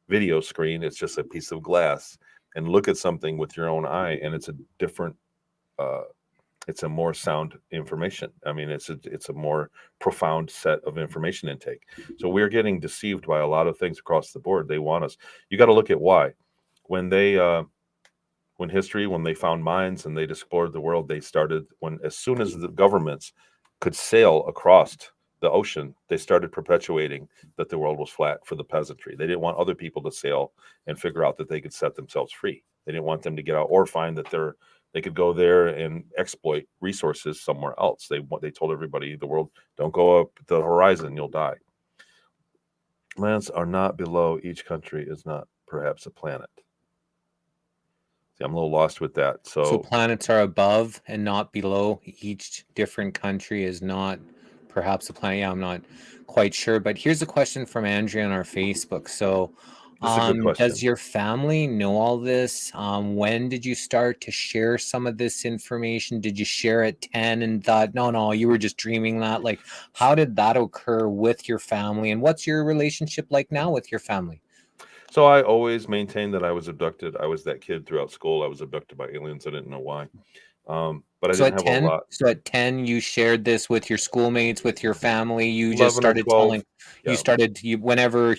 D: video screen, it's just a piece of glass, and look at something with your own eye, and it's a different it's a more sound information. I mean, it's a more profound set of information intake. So we're getting deceived by a lot of things across the board. They want us. You got to look at why. When they when they found mines and they explored the world, they started, as soon as the governments could sail across the ocean, they started perpetuating that the world was flat for the peasantry. They didn't want other people to sail and figure out that they could set themselves free. They didn't want them to get out or find that they could go there and exploit resources somewhere else. They told everybody, the world, don't go up the horizon, you'll die. Lands are not below. Each country is not perhaps a planet. See, I'm a little lost with that.
C: So
D: So
C: planets are above and not below. Each different country is not perhaps a planet. Yeah, I'm not quite sure. But here's a question from Andrea on our Facebook. So,
D: this is a good
C: does
D: question.
C: your family know all this? When did you start to share some of this information? Did you share at 10 and thought, no, you were just dreaming that? Like, how did that occur with your family? And what's your relationship like now with your family?
D: So I always maintained that I was abducted. I was that kid throughout school. I was abducted by aliens. I didn't know why. But I
C: So
D: didn't
C: at
D: have a
C: 10,
D: lot.
C: so at 10, you shared this with your schoolmates, with your family. You just
D: 11 or
C: started
D: 12.
C: telling,
D: Yeah.
C: whenever,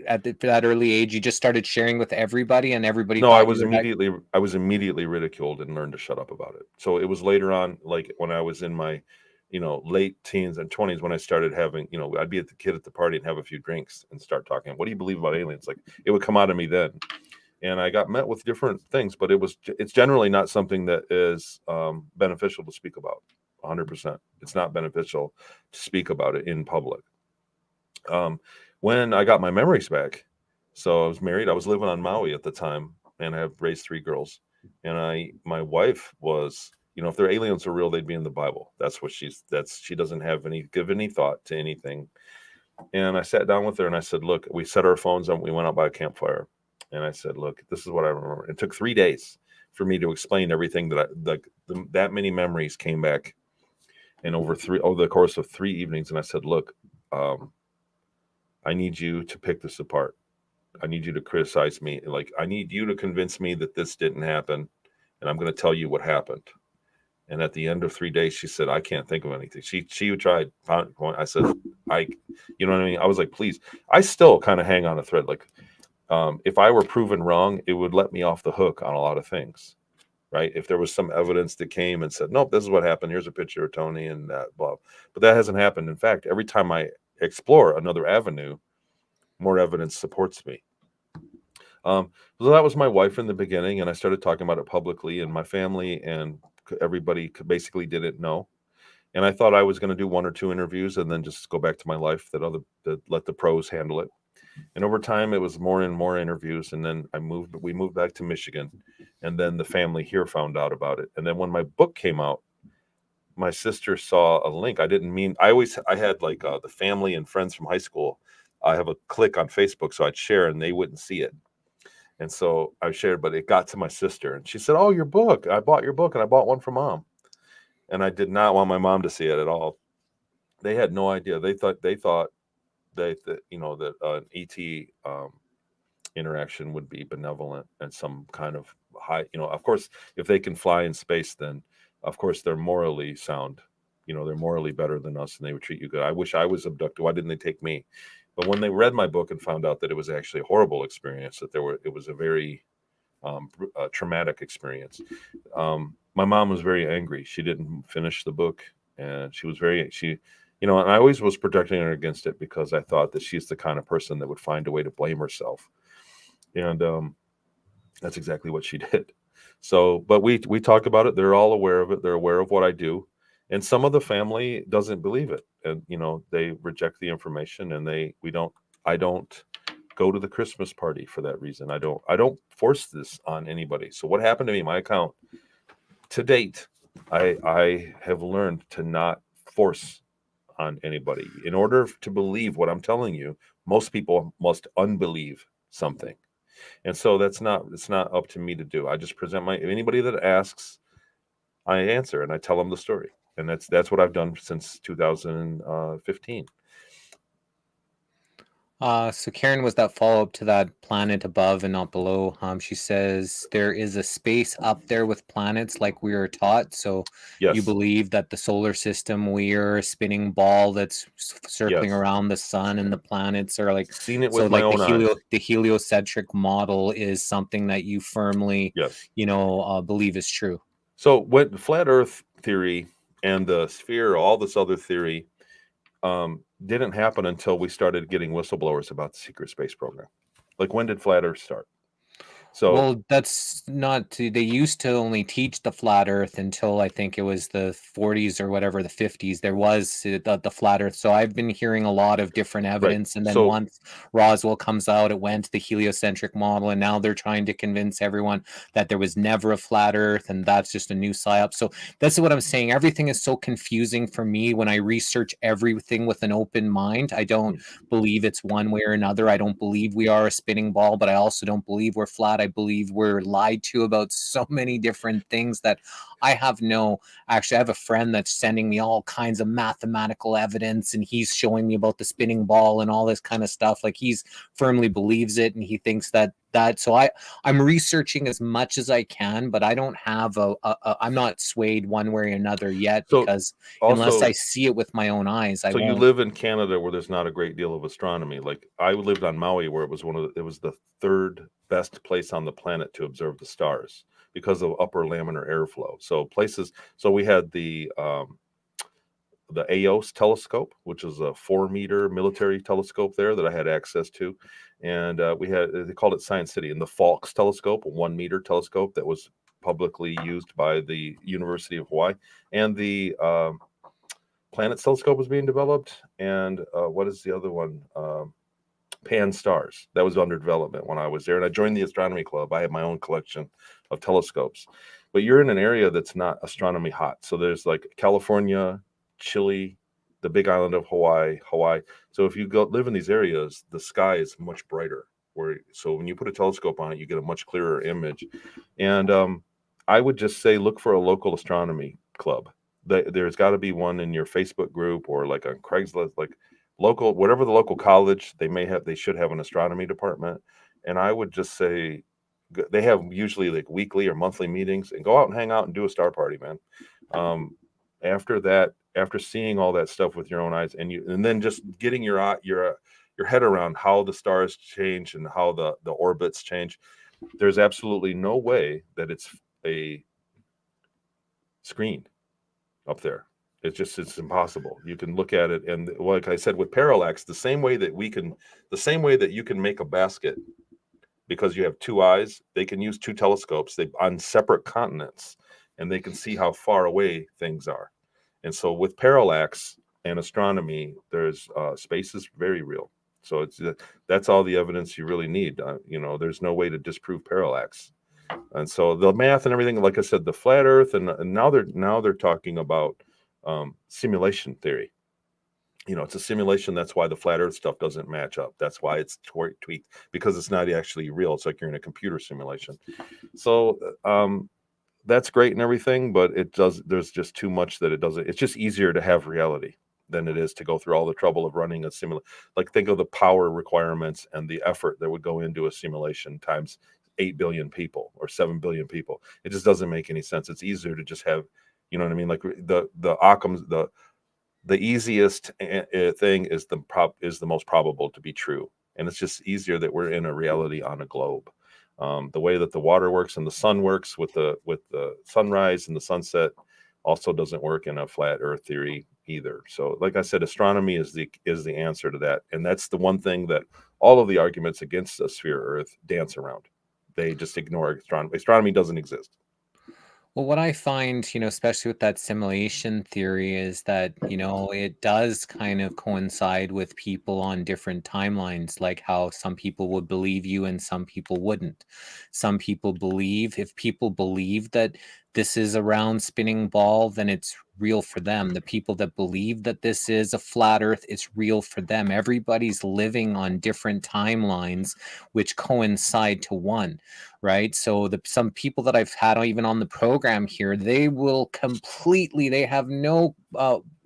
C: at that early age, you just started sharing with everybody and everybody
D: No, I
C: thought you
D: was
C: were that.
D: immediately ridiculed and learned to shut up about it. So it was later on, like when I was in my, late teens and 20s, when I started having, I'd be at the kid at the party and have a few drinks and start talking. What do you believe about aliens? Like it would come out of me then. And I got met with different things, but it's generally not something that is beneficial to speak about. 100%. It's not beneficial to speak about it in public. When I got my memories back, so I was married. I was living on Maui at the time, and I have raised 3 girls. And my wife was, if their aliens are real, they'd be in the Bible. That's what she doesn't give any thought to anything. And I sat down with her and I said, look, we set our phones on. We went out by a campfire. And I said, look, this is what I remember. It took 3 days for me to explain everything that many memories came back. And over the course of 3 evenings. And I said, look, I need you to pick this apart. I need you to criticize me. Like, I need you to convince me that this didn't happen. And I'm going to tell you what happened. And at the end of 3 days, she said, I can't think of anything. She tried. I said, you know what I mean? I was like, please. I still kind of hang on a thread. Like, if I were proven wrong, it would let me off the hook on a lot of things, right? If there was some evidence that came and said, nope, this is what happened. Here's a picture of Tony and that, blah. But that hasn't happened. In fact, every time I explore another avenue, more evidence supports me. So that was my wife in the beginning, and I started talking about it publicly, and my family and everybody basically didn't know. And I thought I was going to do 1 or 2 interviews and then just go back to my life, that let the pros handle it. And over time, it was more and more interviews. And then we moved back to Michigan, and then the family here found out about it. And then when my book came out, my sister saw a link. I had like the family and friends from high school. I have a click on Facebook, so I'd share and they wouldn't see it. And so I shared, but it got to my sister and she said, oh, your book. I bought your book and I bought one for Mom. And I did not want my mom to see it at all. They had no idea. They thought that an ET interaction would be benevolent and some kind of high, of course, if they can fly in space, then of course they're morally sound. They're morally better than us and they would treat you good. I wish I was abducted. Why didn't they take me? But when they read my book and found out that it was actually a horrible experience, that it was a very traumatic experience. My mom was very angry. She didn't finish the book, and and I always was protecting her against it because I thought that she's the kind of person that would find a way to blame herself, and that's exactly what she did. So, but we talk about it. They're all aware of it. They're aware of what I do, and some of the family doesn't believe it, and they reject the information, and I don't go to the Christmas party for that reason. I don't force this on anybody. So what happened to me, my account to date, I have learned to not force on anybody. In order to believe what I'm telling you, most people must unbelieve something. And so it's not up to me to do. I just present anybody that asks, I answer and I tell them the story. And that's what I've done since 2015.
C: So Karen, was that follow-up to that planet above and not below? She says there is a space up there with planets like we were taught. So you
D: Yes.
C: believe that the solar system, we're a spinning ball that's circling
D: Yes.
C: around the sun, and the planets are like,
D: Seen it
C: so
D: with my
C: like
D: own eyes.
C: the heliocentric model is something that you firmly,
D: Yes.
C: believe is true.
D: So what flat Earth theory and the sphere, all this other theory, didn't happen until we started getting whistleblowers about the secret space program. Like, when did flat Earth start? So
C: Well, that's not they used to only teach the flat earth until I think it was the 40s or whatever, the 50s. There was the flat earth. So I've been hearing a lot of different
D: right.
C: evidence. And then
D: So
C: once Roswell comes out, it went to the heliocentric model. And now they're trying to convince everyone that there was never a flat earth. And that's just a new psyop. So that's what I'm saying. Everything is so confusing for me when I research everything with an open mind. I don't believe it's one way or another. I don't believe we are a spinning ball, but I also don't believe we're flat. I believe we're lied to about so many different things that I have no. Actually, I have a friend that's sending me all kinds of mathematical evidence, and he's showing me about the spinning ball and all this kind of stuff. Like, he's firmly believes it, and he thinks that. So I'm researching as much as I can, but I don't have I'm not swayed one way or another yet,
D: so
C: because unless
D: also
C: I see it with my own eyes, I
D: so you
C: won't.
D: live in Canada where there's not a great deal of astronomy. Like I lived on Maui, where it was the third best place on the planet to observe the stars because of upper laminar airflow. So we had the AOS telescope, which is a 4-meter military telescope there that I had access to, and they called it Science City, and the Falks telescope, a 1-meter telescope that was publicly used by the University of Hawaii, and the Planets telescope was being developed, and what is the other one? Pan Stars, that was under development when I was there, and I joined the astronomy club. I have my own collection of telescopes, but you're in an area that's not astronomy hot. So there's like California, Chile, the Big Island of Hawaii. So if you live in these areas, the sky is much brighter. So when you put a telescope on it, you get a much clearer image. And I would just say look for a local astronomy club. There's got to be one in your Facebook group or like on Craigslist, like local, whatever the local college they should have an astronomy department. And I would just say they have usually like weekly or monthly meetings, and go out and hang out and do a star party, man. After seeing all that stuff with your own eyes, and then just getting your head around how the stars change and how the orbits change, there's absolutely no way that it's a screen up there. It's impossible. You can look at it, and like I said, with parallax, the same way that you can make a basket because you have two eyes, they can use two telescopes on separate continents, and they can see how far away things are. And so with parallax and astronomy, there's space is very real. So that's all the evidence you really need. There's no way to disprove parallax. And so the math and everything, like I said, the flat Earth, and now they're talking about simulation theory. It's a simulation. That's why the flat Earth stuff doesn't match up. That's why it's tweaked, because it's not actually real. It's like you're in a computer simulation. So that's great and everything, but there's just too much that it doesn't. It's just easier to have reality than it is to go through all the trouble of running a simulation. Like, think of the power requirements and the effort that would go into a simulation times 8 billion people or 7 billion people. It just doesn't make any sense. It's easier to just have, you know what I mean? Like the Occam's, the easiest thing is the most probable to be true. And it's just easier that we're in a reality on a globe. The way that the water works and the sun works with the sunrise and the sunset also doesn't work in a flat Earth theory either. So, like I said, astronomy is the answer to that, and that's the one thing that all of the arguments against a sphere Earth dance around. They just ignore astronomy. Astronomy doesn't exist.
C: Well, what I find, especially with that simulation theory, is that, it does kind of coincide with people on different timelines, like how some people would believe you and some people wouldn't. Some people believe, if people believe that this is a round spinning ball, then it's real for them. The people that believe that this is a flat Earth, it's real for them. Everybody's living on different timelines, which coincide to one. Right. So some people that I've had even on the program here, they have no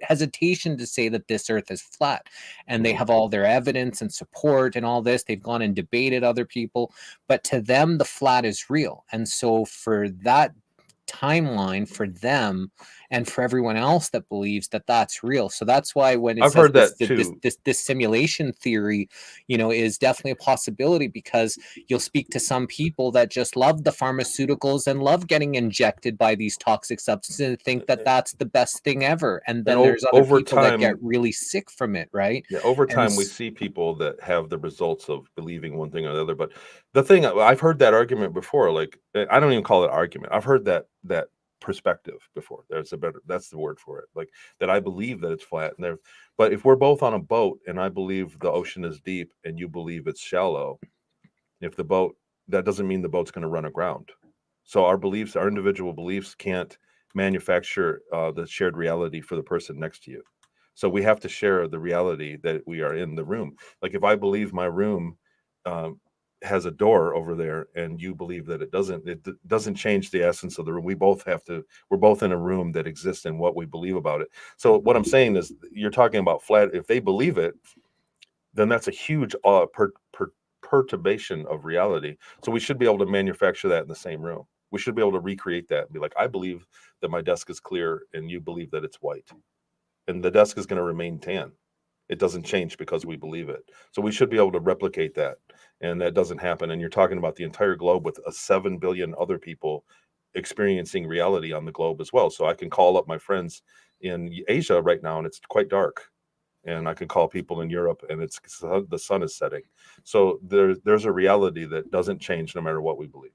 C: hesitation to say that this Earth is flat, and they have all their evidence and support and all this. They've gone and debated other people, but to them, the flat is real. And so for that timeline for them, and for everyone else that believes that that's real. So that's why when it
D: I've
C: says
D: heard
C: this,
D: that too.
C: this simulation theory, you know, is definitely a possibility, because you'll speak to some people that just love the pharmaceuticals and love getting injected by these toxic substances and think that that's the best thing ever. And then there's other
D: over
C: people that get
D: time,
C: really sick from it, right?
D: yeah, over
C: And
D: time we see people that have the results of believing one thing or the other. But the thing, I've heard that argument before. Like, I don't even call it argument. I've heard that perspective before. That's the word for it. Like, that I believe that it's flat, and there. But if we're both on a boat and I believe the ocean is deep and you believe it's shallow, if the boat, that doesn't mean the boat's going to run aground. So our beliefs, our individual beliefs, can't manufacture the shared reality for the person next to you. So we have to share the reality that we are in the room. Like, if I believe my room has a door over there and you believe that it doesn't change the essence of the room. We're both in a room that exists in what we believe about it. So what I'm saying is, you're talking about flat. If they believe it, then that's a huge perturbation of reality. So we should be able to manufacture that in the same room. We should be able to recreate that and be like, I believe that my desk is clear and you believe that it's white. And the desk is going to remain tan. It doesn't change because we believe it. So we should be able to replicate that. And that doesn't happen. And you're talking about the entire globe with 7 billion other people experiencing reality on the globe as well. So I can call up my friends in Asia right now and it's quite dark. And I can call people in Europe and the sun is setting. So there's a reality that doesn't change no matter what we believe.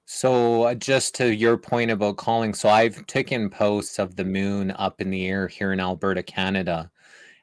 C: so just to your point about calling, so I've taken posts of the moon up in the air here in Alberta, Canada.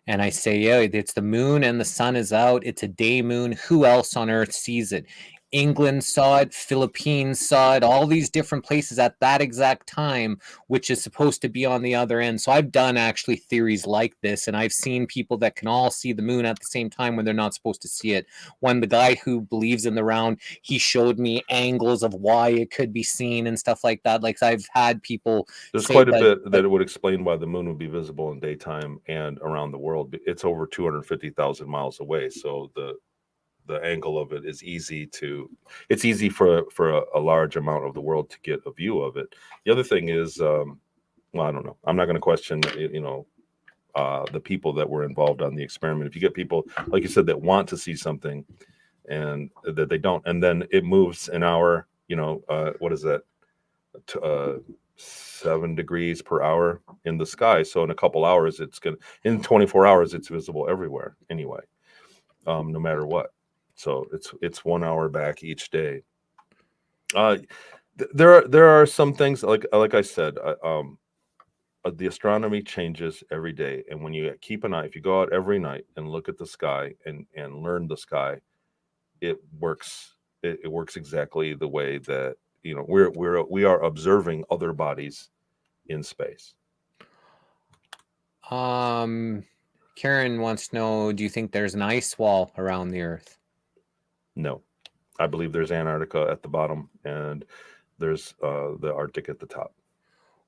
C: And I say, yeah, it's the moon and the sun is out. It's a day moon. Who else on earth sees it? England saw it, Philippines saw it, all these different places at that exact time, which is supposed to be on the other end. So I've done actually theories like this, and I've seen people that can all see the moon at the same time when they're not supposed to see it. When the guy who believes in the round, he showed me angles of why it could be seen and stuff like that. Like, I've had people
D: There's
C: say
D: quite a
C: that,
D: bit that it would explain why the moon would be visible in daytime and around the world. It's over 250,000 miles away. So the angle of it is easy for a large amount of the world to get a view of it. The other thing is, well, I don't know. I'm not going to question, the people that were involved on the experiment. If you get people, like you said, that want to see something and that they don't, and then it moves an hour, what is that? 7 degrees per hour in the sky. So in a couple hours, in 24 hours, it's visible everywhere anyway, no matter what. So it's 1 hour back each day. There are some things, like I said, the astronomy changes every day, and when you keep an eye, if you go out every night and look at the sky and learn the sky, it works. It works exactly the way that we are observing other bodies in space.
C: Karen wants to know, do you think there's an ice wall around the Earth?
D: No, I believe there's Antarctica at the bottom and there's the Arctic at the top.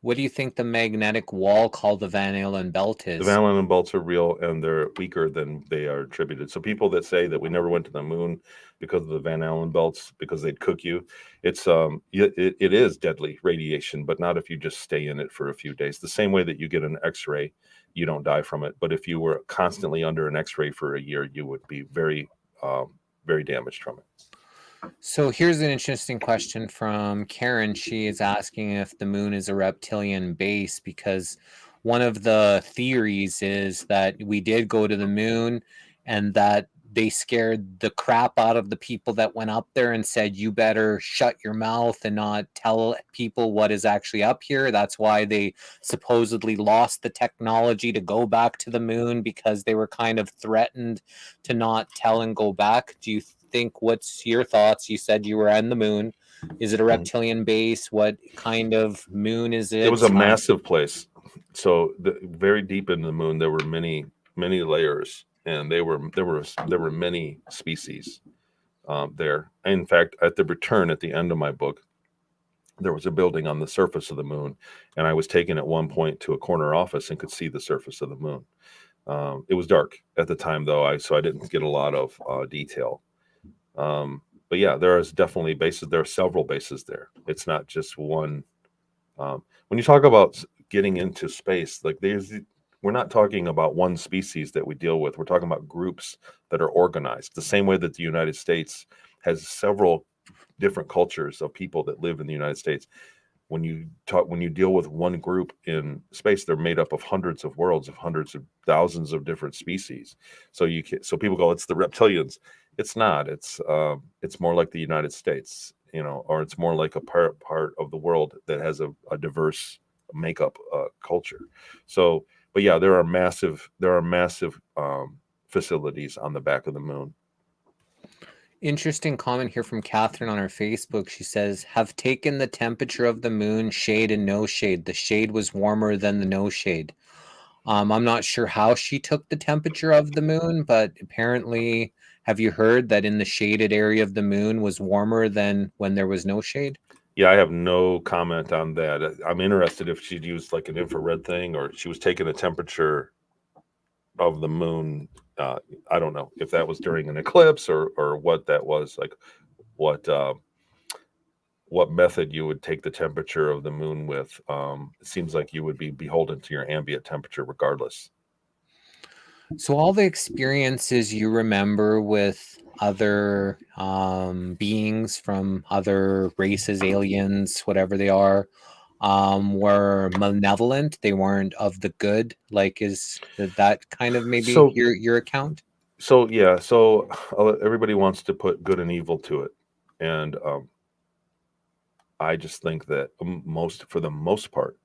C: What do you think the magnetic wall called the Van Allen belt is?
D: The Van Allen belts are real and they're weaker than they are attributed. So people that say that we never went to the moon because of the Van Allen belts, because they'd cook you, it is deadly radiation, but not if you just stay in it for a few days. The same way that you get an X-ray, you don't die from it. But if you were constantly under an X-ray for a year, you would be very, very damaged from it.
C: So here's an interesting question from Karen. She is asking if the moon is a reptilian base, because one of the theories is that we did go to the moon and that they scared the crap out of the people that went up there and said, you better shut your mouth and not tell people what is actually up here. That's why they supposedly lost the technology to go back to the moon, because they were kind of threatened to not tell and go back. Do you think, what's your thoughts? You said you were on the moon. Is it a reptilian base? What kind of moon is it?
D: It was a massive place. So very deep in the moon, there were many layers, and there were many species there. In fact, at the return, at the end of my book, there was a building on the surface of the moon, and I was taken at one point to a corner office and could see the surface of the moon. It was dark at the time, though, so I didn't get a lot of detail. But yeah, there is definitely bases. There are several bases there. It's not just one. When you talk about getting into space, like we're not talking about one species that we deal with. We're talking about groups that are organized the same way that the United States has several different cultures of people that live in the United States. When you deal with one group in space, they're made up of hundreds of worlds, of hundreds of thousands of different species. So people go, it's the reptilians. It's not. It's more like the United States, or it's more like a part of the world that has a diverse makeup culture. So, but yeah, there are massive facilities on the back of the moon.
C: Interesting comment here from Catherine on our Facebook. She says, have taken the temperature of the moon, shade and no shade. The shade was warmer than the no shade. I'm not sure how she took the temperature of the moon, but apparently, have you heard that in the shaded area of the moon was warmer than when there was no shade?
D: Yeah, I have no comment on that. I'm interested if she'd used like an infrared thing, or she was taking the temperature of the moon. I don't know if that was during an eclipse or what that was, like what method you would take the temperature of the moon with. It seems like you would be beholden to your ambient temperature regardless.
C: So all the experiences you remember with other beings from other races, aliens, whatever they are, were malevolent. They weren't of the good. Like, is that kind of maybe
D: So
C: your account?
D: So yeah, so everybody wants to put good and evil to it, and I just think that for the most part,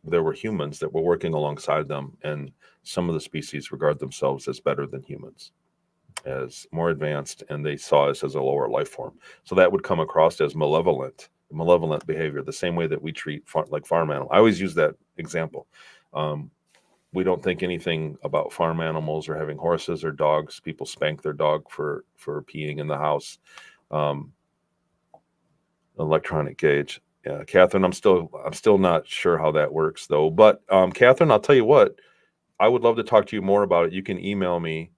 D: there were humans that were working alongside them, and some of the species regard themselves as better than humans, as more advanced, and they saw us as a lower life form. So that would come across as malevolent behavior, the same way that we treat like farm animals. I always use that example. We don't think anything about farm animals or having horses or dogs. People spank their dog for peeing in the house. Electronic gauge. Yeah, Catherine, I'm still not sure how that works though. But Catherine, I'll tell you what, I would love to talk to you more about it. You can email me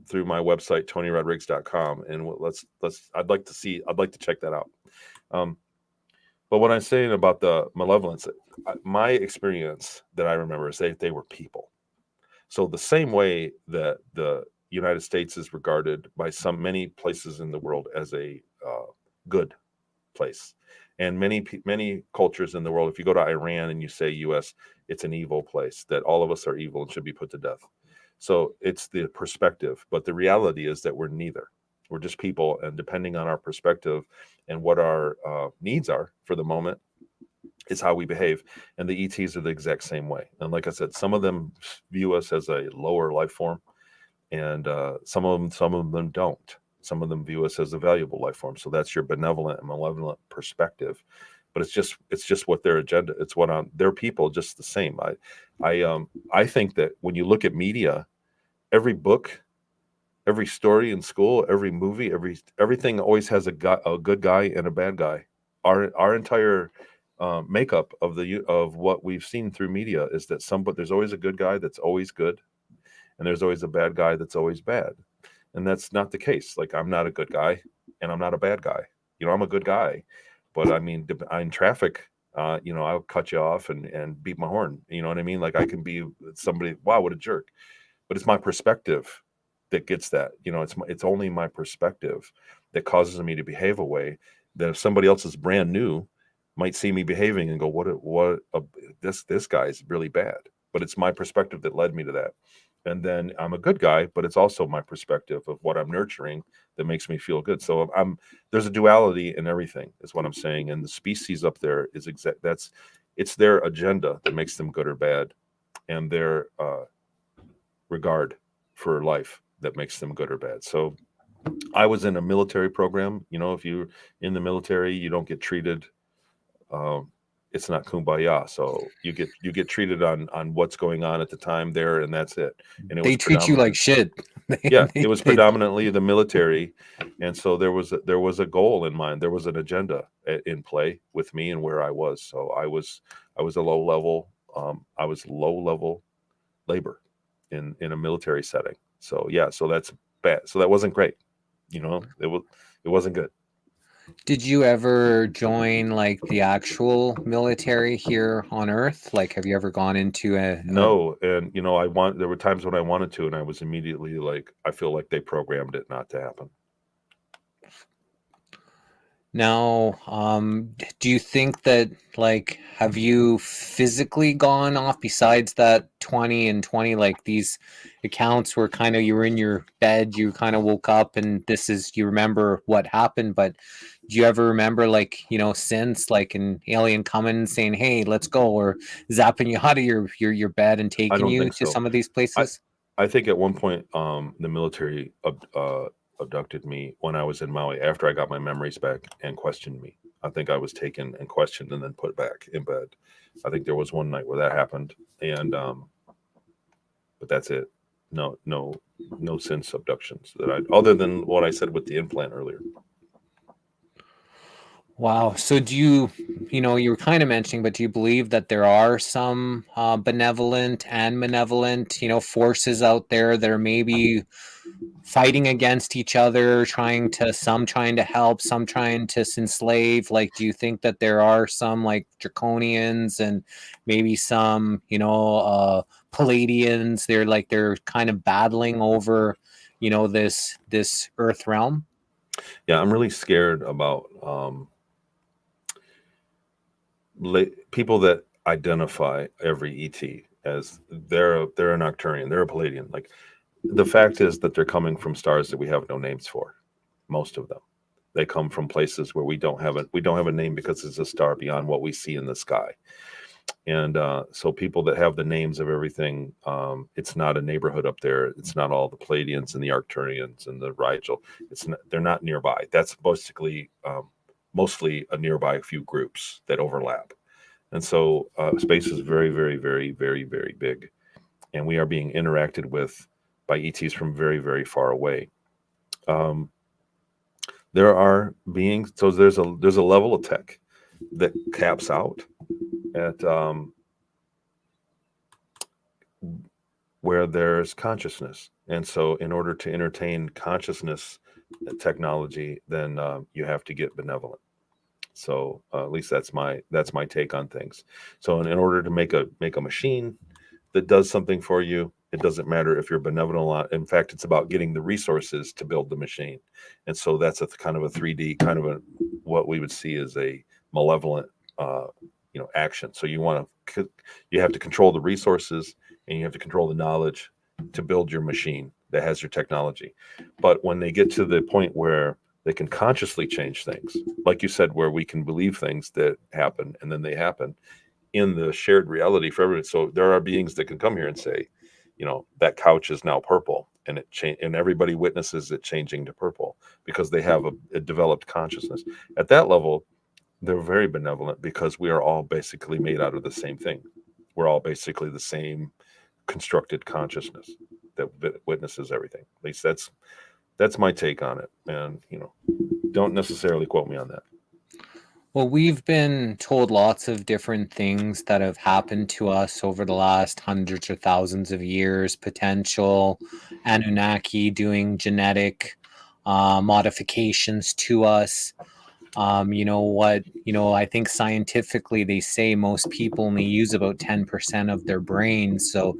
D: through my website, TonyRodrigues.com, and I'd like to check that out. But what I'm saying about the malevolence, my experience that I remember is they were people. So the same way that the United States is regarded by many places in the world as a good place, and many cultures in the world, if you go to Iran and you say U.S., it's an evil place, that all of us are evil and should be put to death. So it's the perspective, but the reality is that we're neither. We're just people, and depending on our perspective and what our needs are for the moment is how we behave. And the ETs are the exact same way. And like I said, some of them view us as a lower life form, and some of them don't. Some of them view us as a valuable life form. So that's your benevolent and malevolent perspective. But it's just what their agenda. It's what their people just the same. I think that when you look at media, every book, every story in school, every movie, everything always has a good guy and a bad guy. Our entire makeup of what we've seen through media is that there's always a good guy that's always good, and there's always a bad guy that's always bad. And that's not the case. Like, I'm not a good guy and I'm not a bad guy. I'm a good guy, but I mean, in traffic, I'll cut you off and beat my horn. You know what I mean? Like, I can be somebody, wow, what a jerk. But it's my perspective that gets that. It's only my perspective that causes me to behave a way that if somebody else is brand new might see me behaving and go, this guy's really bad. But it's my perspective that led me to that. And then I'm a good guy, but it's also my perspective of what I'm nurturing that makes me feel good. So there's a duality in everything, is what I'm saying. And the species up there is it's their agenda that makes them good or bad, and their regard for life that makes them good or bad. So I was in a military program. If you're in the military, you don't get treated. It's not kumbaya. So you get treated on what's going on at the time there, and that's it. And
C: they treat you like shit.
D: It was predominantly the military, and so there was a goal in mind. There was an agenda in play with me and where I was. So I was a low level. I was low level labor in a military setting. So yeah, so that's bad. So that wasn't great. It wasn't good.
C: Did you ever join like the actual military here on Earth? Like, have you ever gone into a
D: No, and there were times when I wanted to, and I was immediately like, I feel like they programmed it not to happen.
C: Now, do you think that, like, have you physically gone off besides that 20 and 20, like these accounts where kind of you were in your bed, you kind of woke up and you remember what happened, but do you ever remember, like, since like an alien coming and saying, hey, let's go, or zapping you out of your bed and
D: I
C: taking
D: don't
C: you
D: think
C: to
D: so.
C: some of these places?
D: I think at one point, the military abducted me when I was in Maui after I got my memories back and questioned me. I think I was taken and questioned and then put back in bed. I think there was one night where that happened, and but that's it. No since abductions other than what I said with the implant earlier.
C: Wow. So do you were kind of mentioning, but do you believe that there are some benevolent and malevolent, forces out there that are maybe fighting against each other, some trying to help, some trying to enslave? Like, do you think that there are some like draconians and maybe some, Palladians? They're kind of battling over, this Earth realm.
D: Yeah, I'm really scared about people that identify every ET as they're a Nocturian, they're a Palladian. Like, the fact is that they're coming from stars that we have no names for. Most of them, they come from places where we don't have a name because it's a star beyond what we see in the sky. And so people that have the names of everything, it's not a neighborhood up there. It's not all the Palladians and the Arcturians and the Rigel. They're not nearby. That's basically mostly a nearby few groups that overlap. And so space is very, very, very, very, very big. And we are being interacted with by ETs from very, very far away. There are beings, so there's a level of tech that caps out at where there's consciousness. And so in order to entertain consciousness technology, then you have to get benevolent. So at least that's my take on things. So in order to make a machine that does something for you, it doesn't matter if you're benevolent or not. In fact, it's about getting the resources to build the machine. And so that's a kind of a 3D kind of what we would see as a malevolent action. So you have to control the resources and you have to control the knowledge to build your machine that has your technology. But when they get to the point where they can consciously change things, like you said, where we can believe things that happen and then they happen in the shared reality for everyone. So there are beings that can come here and say, that couch is now purple, and and everybody witnesses it changing to purple because they have a developed consciousness. At that level, they're very benevolent because we are all basically made out of the same thing. We're all basically the same constructed consciousness that witnesses everything. At least that's my take on it. And don't necessarily quote me on that.
C: Well, we've been told lots of different things that have happened to us over the last hundreds or thousands of years. Potential Anunnaki doing genetic modifications to us. I think scientifically they say most people only use about 10% of their brains. So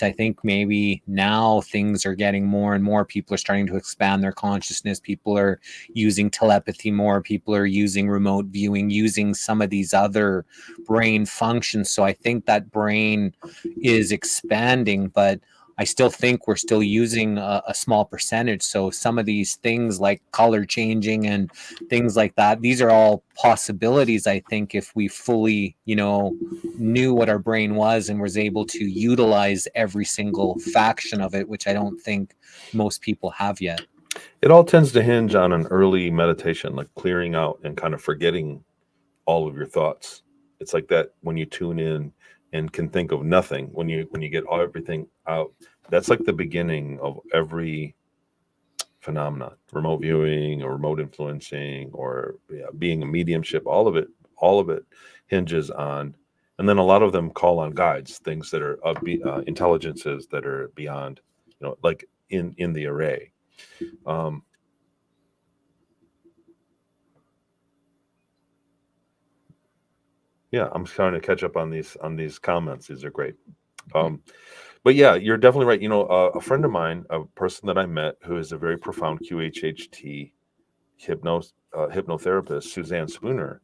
C: I think maybe now things are getting more and more. People are starting to expand their consciousness. People are using telepathy more. People are using remote viewing, using some of these other brain functions. So I think that brain is expanding, but I still think we're still using a small percentage. So some of these things like color changing and things like that, these are all possibilities. I think if we fully, knew what our brain was and was able to utilize every single faction of it, which I don't think most people have yet.
D: It all tends to hinge on an early meditation, like clearing out and kind of forgetting all of your thoughts. It's like that when you tune in and can think of nothing, when you get everything out. That's like the beginning of every phenomenon, remote viewing or remote influencing or being a mediumship. All of it hinges on, and then a lot of them call on guides, things that are intelligences that are beyond, like in the array. Yeah, I'm trying to catch up on these comments. These are great. But yeah, you're definitely right. You know, a friend of mine, a person that I met who is a very profound QHHT hypnotherapist, Suzanne Spooner,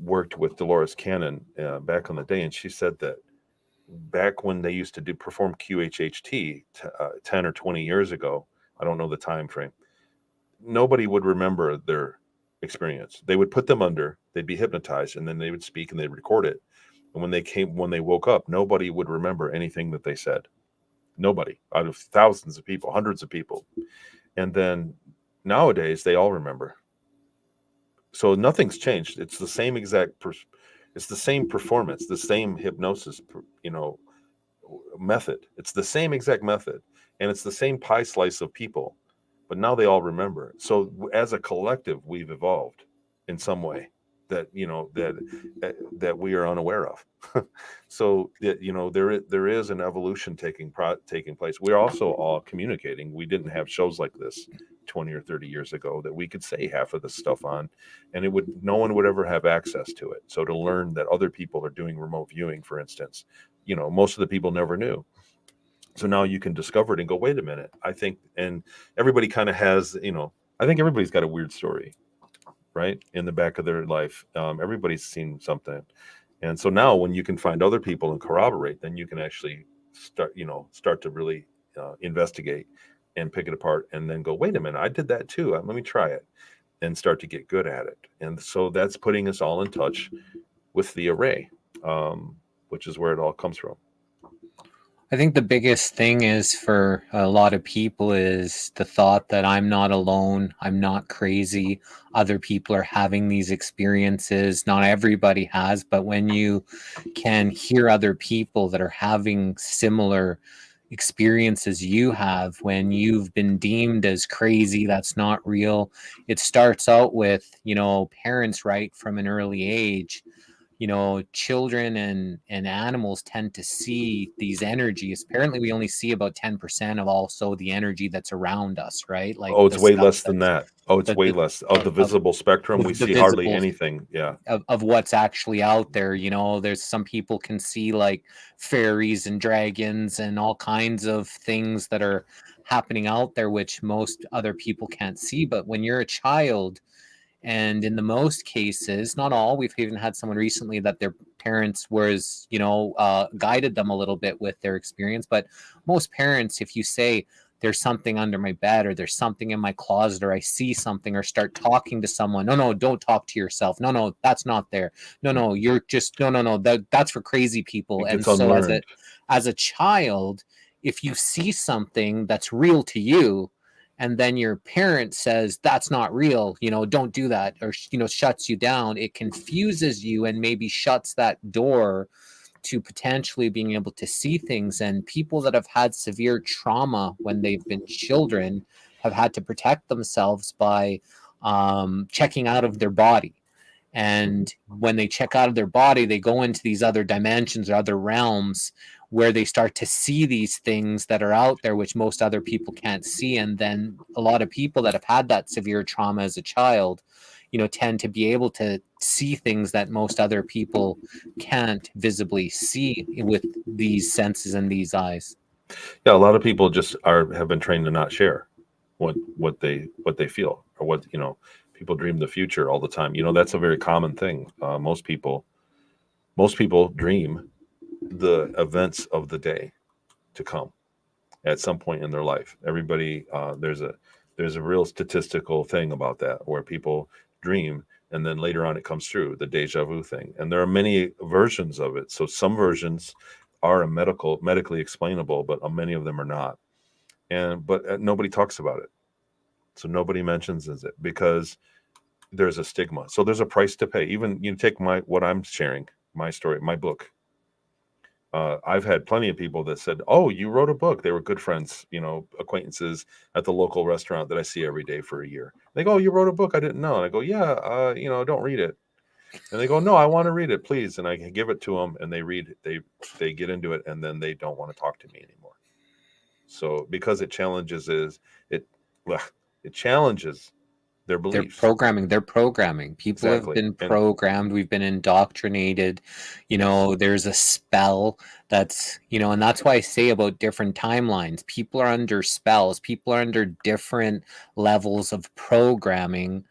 D: worked with Dolores Cannon back in the day, and she said that back when they used to perform QHHT 10 or 20 years ago, I don't know the time frame, nobody would remember their experience. They would put them under, they'd be hypnotized, and then they would speak and they'd record it. And when they woke up, nobody would remember anything that they said. Nobody, out of thousands of people, hundreds of people. And then nowadays they all remember. So nothing's changed. It's the same exact it's the same performance, the same hypnosis, method. It's the same exact method, and it's the same pie slice of people, but now they all remember. So as a collective, we've evolved in some way that that we are unaware of. So there is an evolution taking place. We're also all communicating. We didn't have shows like this 20 or 30 years ago that we could say half of this stuff on, and no one would ever have access to it. So to learn that other people are doing remote viewing, for instance, most of the people never knew. So now you can discover it and go, wait a minute. I think, and everybody kind of has, I think everybody's got a weird story, right, in the back of their life. Everybody's seen something. And so now when you can find other people and corroborate, then you can actually start to really investigate and pick it apart and then go, wait a minute, I did that too. Let me try it and start to get good at it. And so that's putting us all in touch with the array, which is where it all comes from.
C: I think the biggest thing is for a lot of people is the thought that I'm not alone, I'm not crazy, other people are having these experiences. Not everybody has, but when you can hear other people that are having similar experiences you have, when you've been deemed as crazy, that's not real. It starts out with, parents, right, from an early age. Children and animals tend to see these energies. Apparently, we only see about 10% of also the energy that's around us, right? Like
D: it's
C: the
D: way
C: stuff
D: less than that. It's way less of the visible spectrum. We see hardly anything. Yeah.
C: Of what's actually out there. There's some people can see like fairies and dragons and all kinds of things that are happening out there, which most other people can't see. But when you're a child, and in the most cases, not all, we've even had someone recently that their parents guided them a little bit with their experience. But most parents, if you say there's something under my bed or there's something in my closet or I see something or start talking to someone, no, don't talk to yourself. No, that's not there. No, you're just, no, that's for crazy people. And so as a child, if you see something that's real to you, and then your parent says that's not real, don't do that, or shuts you down, it confuses you and maybe shuts that door to potentially being able to see things. And people that have had severe trauma when they've been children have had to protect themselves by checking out of their body. And when they check out of their body, they go into these other dimensions or other realms where they start to see these things that are out there, which most other people can't see. And then a lot of people that have had that severe trauma as a child, tend to be able to see things that most other people can't visibly see with these senses and these eyes.
D: Yeah, a lot of people just have been trained to not share what they feel, or what people dream the future all the time. That's a very common thing. Most people dream the events of the day to come at some point in their life. Everybody, there's a real statistical thing about that, where people dream and then later on it comes through, the deja vu thing. And there are many versions of it. So some versions are medically explainable, but many of them are not. But nobody talks about it. So nobody mentions it because there's a stigma. So there's a price to pay. Even take what I'm sharing, my story, my book. I've had plenty of people that said, "Oh, you wrote a book." They were good friends, acquaintances at the local restaurant that I see every day for a year. They go, "Oh, you wrote a book? I didn't know." And I go, "Yeah, don't read it." And they go, "No, I want to read it, please." And I give it to them, and they read. They get into it, and then they don't want to talk to me anymore. So because it challenges their
C: They're
D: beliefs.
C: programming. They're programming. People have
D: Exactly.
C: been
D: And
C: programmed. We've been indoctrinated. You know, there's a spell that's, you know, and that's why I say about different timelines. People are under spells. People are under different levels of programming.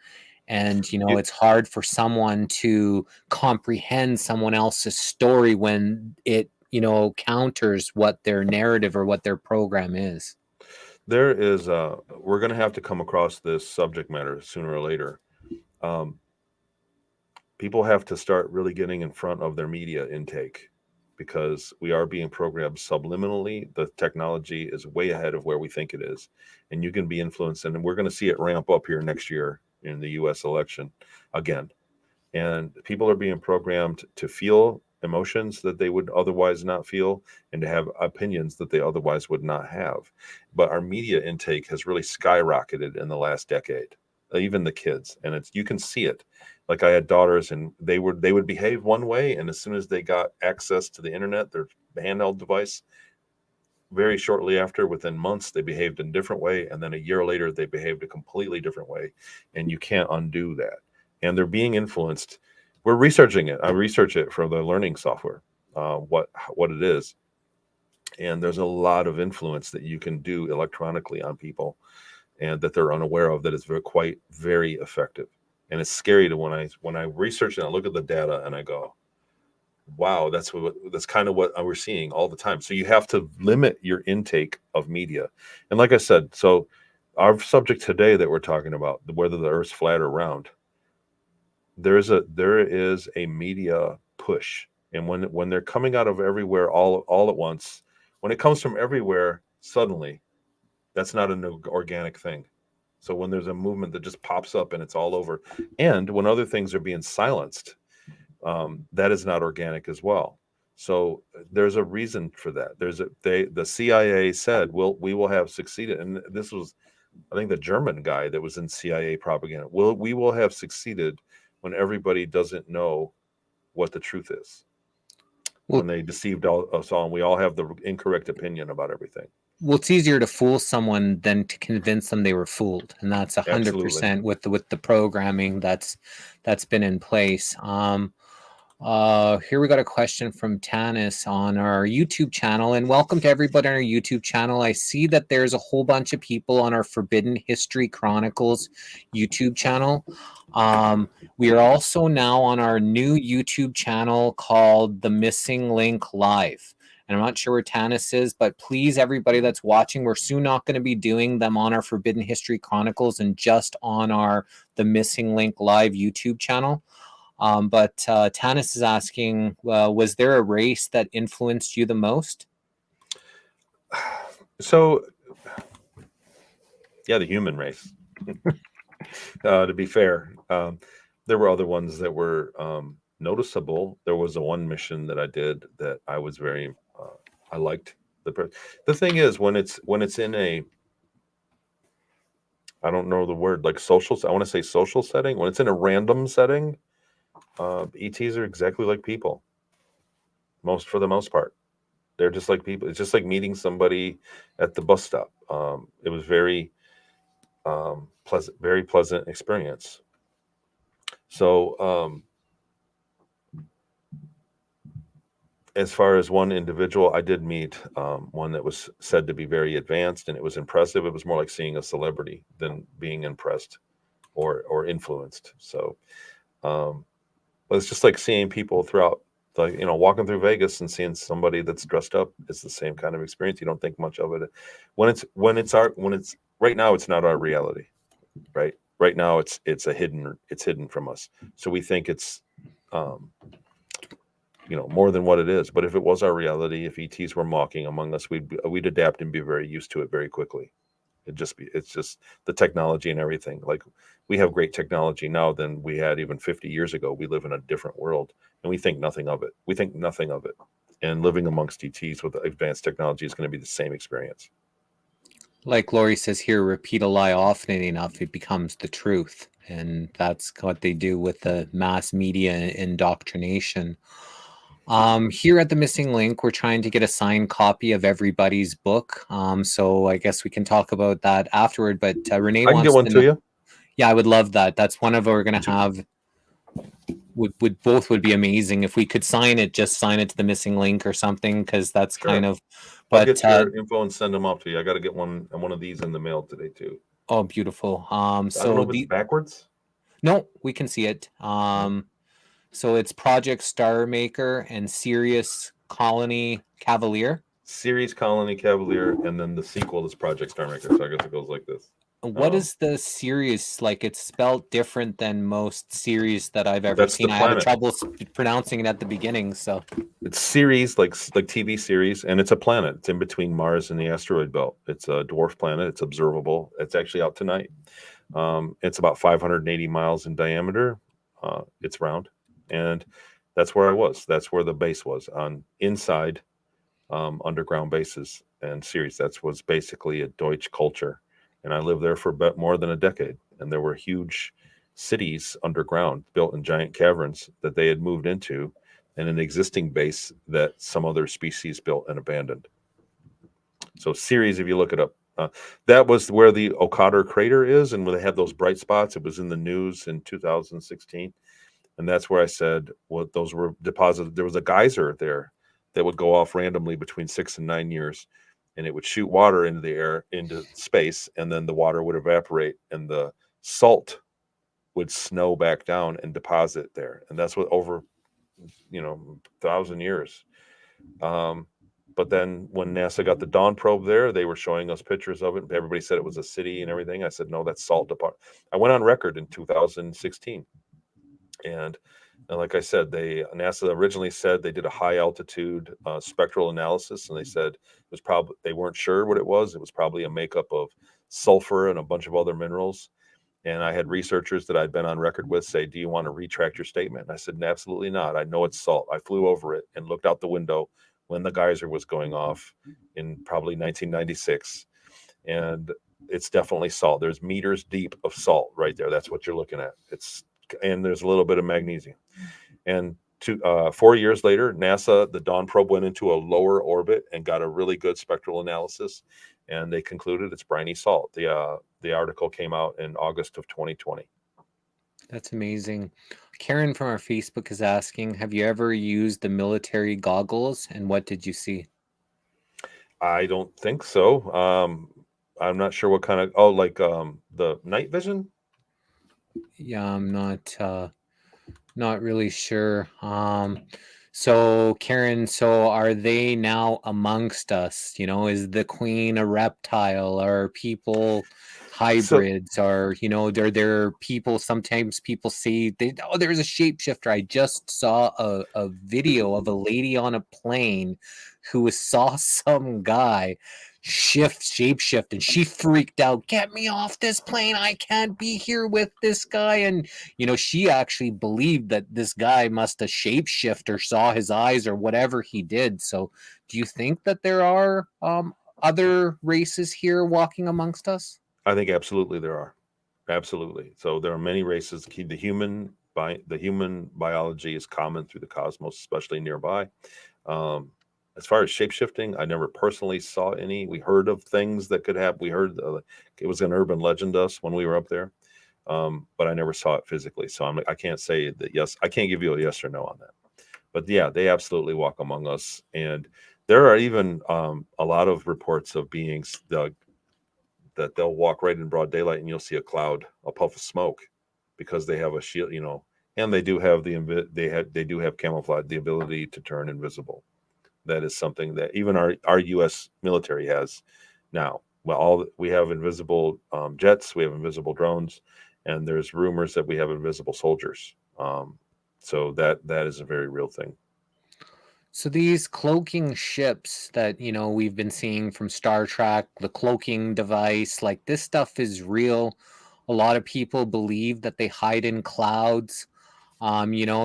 C: And, you know,
D: you,
C: it's hard for someone to comprehend someone else's story when it, you know, counters what their narrative or what their program is.
D: there is we're going to have to come across this subject matter sooner or later. People have to start really getting in front of their media intake, because we are being programmed subliminally. The technology is way ahead of where we think it is, and you can be influenced. And we're going to see it ramp up here next year in the US election again. And people are being programmed to feel emotions that they would otherwise not feel, and to have opinions that they otherwise would not have. But our media intake has really skyrocketed in the last decade, even the kids, and it's, you can see it. Like, I had daughters, and they would behave one way, and as soon as they got access to the internet, their handheld device, very shortly after, within months, they behaved in a different way, and then a year later they behaved a completely different way, and you can't undo that. And they're being influenced. We're researching it. I research it for the learning software, what it is. And there's a lot of influence that you can do electronically on people, and that they're unaware of, that is very effective. And it's scary to when I research and I look at the data and I go, wow, that's kind of what we're seeing all the time. So you have to limit your intake of media. And like I said, so our subject today that we're talking about, whether the Earth's flat or round, there is a media push. And when they're coming out of everywhere all at once, when it comes from everywhere suddenly, that's not an organic thing. So when there's a movement that just pops up and it's all over, and when other things are being silenced, that is not organic as well. So there's a reason for that. The CIA said, we will have succeeded. And this was, I think, the German guy that was in CIA propaganda. We will have succeeded when everybody doesn't know what the truth is. When they deceived us all, and we all have the incorrect opinion about everything.
C: Well, it's easier to fool someone than to convince them they were fooled, and that's 100% with the programming that's been in place. Here we got a question from Tanis on our YouTube channel, and welcome to everybody on our YouTube channel. I see that there's a whole bunch of people on our Forbidden History Chronicles YouTube channel. We are also now on our new YouTube channel called The Missing Link Live. And I'm not sure where Tanis is, but please, everybody that's watching, we're soon not going to be doing them on our Forbidden History Chronicles and just on our The Missing Link Live YouTube channel. But Tanis is asking, was there a race that influenced you the most?
D: So, yeah, the human race. To be fair, there were other ones that were noticeable. There was a one mission that I did that I was very, I liked. The thing is, when it's in a, I don't know the word, like social, I want to say social setting, when it's in a random setting, ETs are exactly like people. For the most part, they're just like people. It's just like meeting somebody at the bus stop. It was very pleasant experience. So as far as one individual, I did meet one that was said to be very advanced, and it was impressive. It was more like seeing a celebrity than being impressed or influenced. So it's just like seeing people throughout, like, walking through Vegas and seeing somebody that's dressed up. It's the same kind of experience. You don't think much of it when it's right now. It's not our reality, right? Right now, it's hidden from us. So we think it's more than what it is. But if it was our reality, if ETs were mocking among us, we'd adapt and be very used to it very quickly. It's just the technology and everything. Like, we have great technology now than we had even 50 years ago. We live in a different world, and we think nothing of it. And living amongst ETs with advanced technology is going to be the same experience.
C: Like Lori says here, repeat a lie often enough, it becomes the truth. And that's what they do with the mass media indoctrination. Here at The Missing Link, we're trying to get a signed copy of everybody's book. So I guess we can talk about that afterward. But Renee
D: I can
C: wants
D: get one to you.
C: Yeah, I would love that. That's one of we're gonna have. Would both would be amazing if we could sign it. Just sign it to the missing link or something, because that's kind
D: Sure.
C: of.
D: I'll
C: But
D: get your info and send them off to you. I got to get one of these in the mail today too.
C: oh, beautiful.
D: I don't
C: So
D: know if it's backwards.
C: no, we can see it. So it's Project STARMAKER and Sirius Colony Cavalier.
D: Ceres Colony Cavalier, and then the sequel is Project StarMaker. So I guess it goes like this.
C: What is the series like? It's spelled different than most series that I've ever
D: That's
C: seen.
D: the
C: I had
D: planet.
C: trouble pronouncing it at the beginning. So
D: It's Ceres, like TV series, and it's a planet. It's in between Mars and the asteroid belt. It's a dwarf planet. It's observable. It's actually out tonight. It's about 580 miles in diameter. It's round, and that's where I was. That's where the base was, on inside underground bases and Ceres. That was basically a Deutsch culture, and I lived there for about more than a decade. And there were huge cities underground built in giant caverns that they had moved into, and an existing base that some other species built and abandoned. So Ceres, if you look it up, that was where the Okator crater is, and where they had those bright spots. It was in the news in 2016, and that's where I said, well, those were deposited. There was a geyser there that would go off randomly between 6 and 9 years, and it would shoot water into the air, into space, and then the water would evaporate, and the salt would snow back down and deposit there. And that's what over 1,000 years. But then when NASA got the Dawn probe there, they were showing us pictures of it. Everybody said it was a city and everything. I said, no, that's salt deposit. I went on record in 2016. And like I said, NASA originally said they did a high altitude spectral analysis, and they said it was probably, they weren't sure what it was. It was probably a makeup of sulfur and a bunch of other minerals. And I had researchers that I'd been on record with say, do you want to retract your statement? And I said, absolutely not. I know it's salt. I flew over it and looked out the window when the geyser was going off in probably 1996. And it's definitely salt. There's meters deep of salt right there. That's what you're looking at. And there's a little bit of magnesium. And 4 years later, NASA, the Dawn probe went into a lower orbit and got a really good spectral analysis, and they concluded it's briny salt. The article came out in August of 2020.
C: that's amazing. Karen from our Facebook is asking, have you ever used the military goggles, and what did you see?
D: I don't think so. I'm not sure what kind of, the night vision.
C: Yeah, I'm not really sure. So Karen, so are they now amongst us? Is the queen a reptile? Are people hybrids? Or there people, sometimes people say there's a shapeshifter. I just saw a video of a lady on a plane who saw some guy shapeshift, and she freaked out. Get me off this plane, I can't be here with this guy. And she actually believed that this guy must have shapeshift or saw his eyes or whatever he did. So do you think that there are other races here walking amongst us?
D: I think absolutely there are. Absolutely. So there are many races. The human biology is common through the cosmos, especially nearby. As far as shapeshifting, I never personally saw any. We heard of things that could happen. We heard it was an urban legend to us when we were up there, but I never saw it physically. So I can't say that yes. I can't give you a yes or no on that. But yeah, they absolutely walk among us, and there are even a lot of reports of beings that they'll walk right in broad daylight, and you'll see a cloud, a puff of smoke, because they have a shield, and they do have they do have camouflage, the ability to turn invisible. That is something that even our U.S. military has now. Well, we have invisible jets, we have invisible drones, and there's rumors that we have invisible soldiers. So that is a very real thing.
C: So these cloaking ships that we've been seeing from Star Trek, the cloaking device, like this stuff is real. A lot of people believe that they hide in clouds.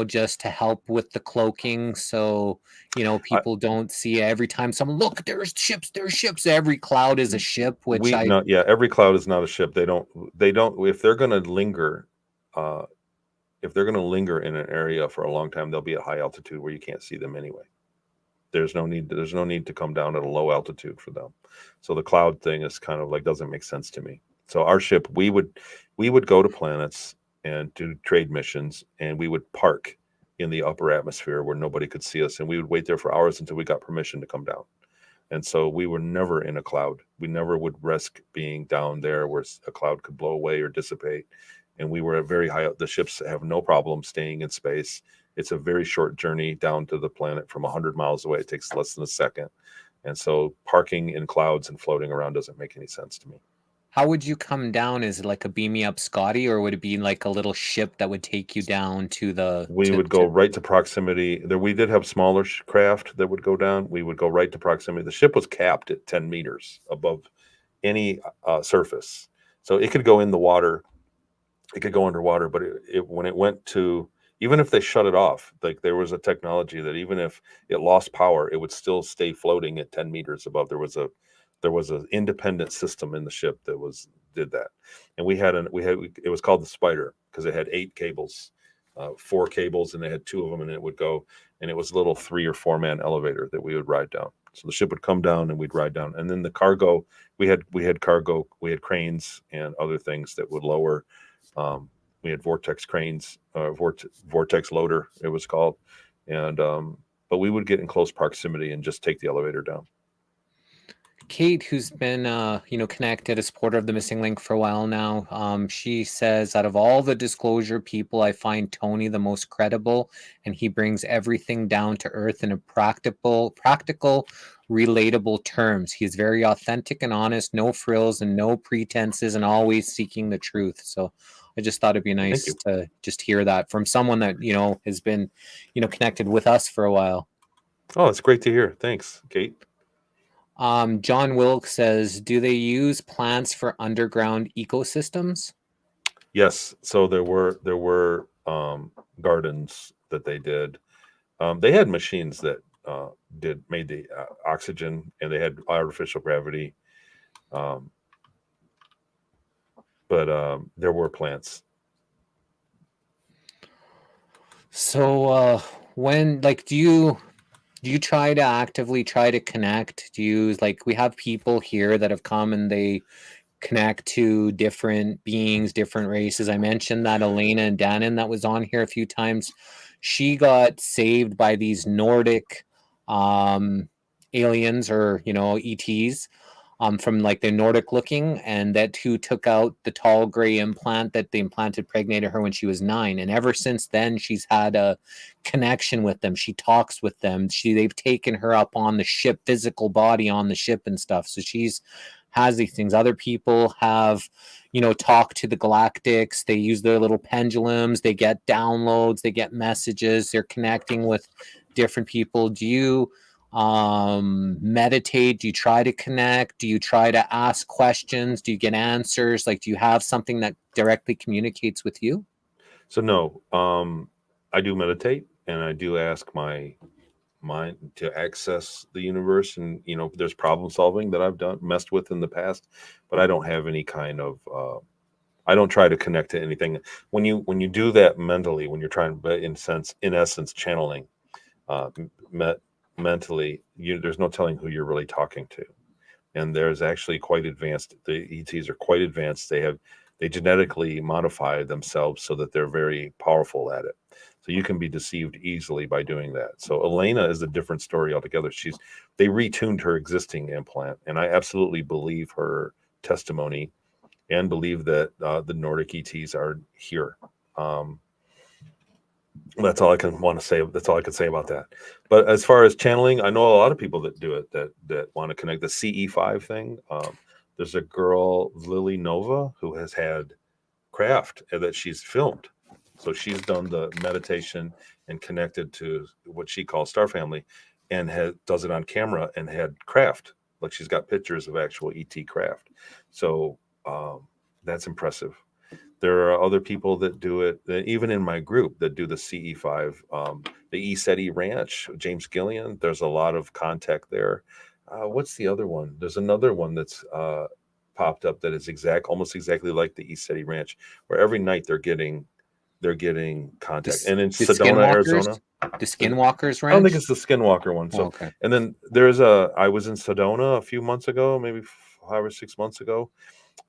C: Just to help with the cloaking. So, people don't see every time someone, look, there's ships. Every cloud is a ship,
D: every cloud is not a ship. They don't, if they're going to linger, in an area for a long time, they'll be at high altitude where you can't see them anyway. There's no need to come down at a low altitude for them. So the cloud thing is kind of like, doesn't make sense to me. So our ship, we would go to planets and do trade missions, and we would park in the upper atmosphere where nobody could see us, and we would wait there for hours until we got permission to come down. And so we were never in a cloud. We never would risk being down there where a cloud could blow away or dissipate. And we were very high up. The ships have no problem staying in space. It's a very short journey down to the planet from 100 miles away. It takes less than a second. And so parking in clouds and floating around doesn't make any sense to me.
C: How would you come down? Is it like a beam me up Scotty, or would it be like a little ship that would take you down to the?
D: We would go right to proximity. There, we did have smaller craft that would go down. We would go right to proximity. The ship was capped at 10 meters above any surface, so it could go in the water. It could go underwater, but when it went to, even if they shut it off, like there was a technology that even if it lost power, it would still stay floating at 10 meters above. There was an independent system in the ship that did that, and it was called the Spider because it had 8 cables, 4 cables, and they had 2 of them, and it would go, and it was a little 3 or 4 man elevator that we would ride down. So the ship would come down and we'd ride down, and then the cargo, we had cargo, we had cranes and other things that would lower. We had vortex cranes, vortex loader, it was called, and but we would get in close proximity and just take the elevator down.
C: Kate, who's been connected, a supporter of the Missing Link for a while now, she says, out of all the disclosure people, I find Tony the most credible, and he brings everything down to earth in a practical, relatable terms. He's very authentic and honest, no frills and no pretenses, and always seeking the truth. So I just thought it'd be nice to just hear that from someone that has been connected with us for a while.
D: Oh, it's great to hear. Thanks, Kate.
C: John Wilkes says, do they use plants for underground ecosystems?
D: Yes. So there were gardens that they did. They had machines that made the oxygen, and they had artificial gravity. But there were plants.
C: So when, like, do you try to actively try to connect? Do you, like, we have people here that have come and they connect to different beings, different races. I mentioned that Elena and Dannon that was on here a few times. She got saved by these Nordic aliens, or ETs, from like the Nordic looking, and that who took out the tall gray implant that they impregnated her when she was 9, and ever since then she's had a connection with them. She talks with them. They've taken her up on the ship, physical body on the ship and stuff. So she's has these things. Other people have talked to the galactics. They use their little pendulums. They get downloads. They get messages. They're connecting with different people. Do you meditate? Do you try to connect? Do you try to ask questions? Do you get answers? Like, do you have something that directly communicates with you?
D: So no, I do meditate, and I do ask my mind to access the universe, and there's problem solving that I've messed with in the past, but I don't have any kind of I don't try to connect to anything. When you do that mentally, when you're trying, in essence channeling mentally, there's no telling who you're really talking to. And there's actually quite advanced, the ETs are quite advanced. They genetically modify themselves so that they're very powerful at it. So you can be deceived easily by doing that. So Elena is a different story altogether. They retuned her existing implant, and I absolutely believe her testimony and believe that the Nordic ETs are here. That's all I can say. That's all I can say about that. But as far as channeling, I know a lot of people that do it, that want to connect. The CE5 thing. There's a girl, Lily Nova, who has had craft that she's filmed. So she's done the meditation and connected to what she calls Star Family, and does it on camera, and had craft. Like, she's got pictures of actual ET craft. So that's impressive. There are other people that do it, even in my group, that do the CE5, the ESETI Ranch, James Gillian. There's a lot of contact there. What's the other one? There's another one that's popped up that is almost exactly like the ESETI Ranch, where every night they're getting contact. And in Sedona, Arizona,
C: the Skinwalkers Ranch.
D: I don't think it's the Skinwalker one. So,
C: okay.
D: And then I was in Sedona a few months ago, maybe or 6 months ago,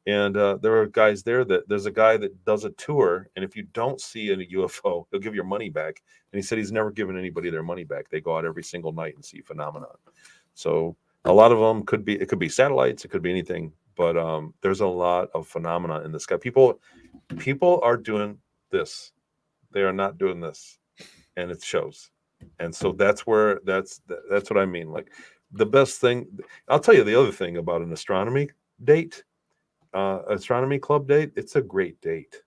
D: and there are guys there there's a guy that does a tour, and if you don't see a UFO, he'll give your money back. And he said he's never given anybody their money back. They go out every single night and see phenomena. So a lot of them could be satellites, it could be anything, but there's a lot of phenomena in the sky. People are doing this. They are not doing this, and it shows. And so that's what I mean. Like, the best thing, I'll tell you the other thing about an astronomy club date, it's a great date.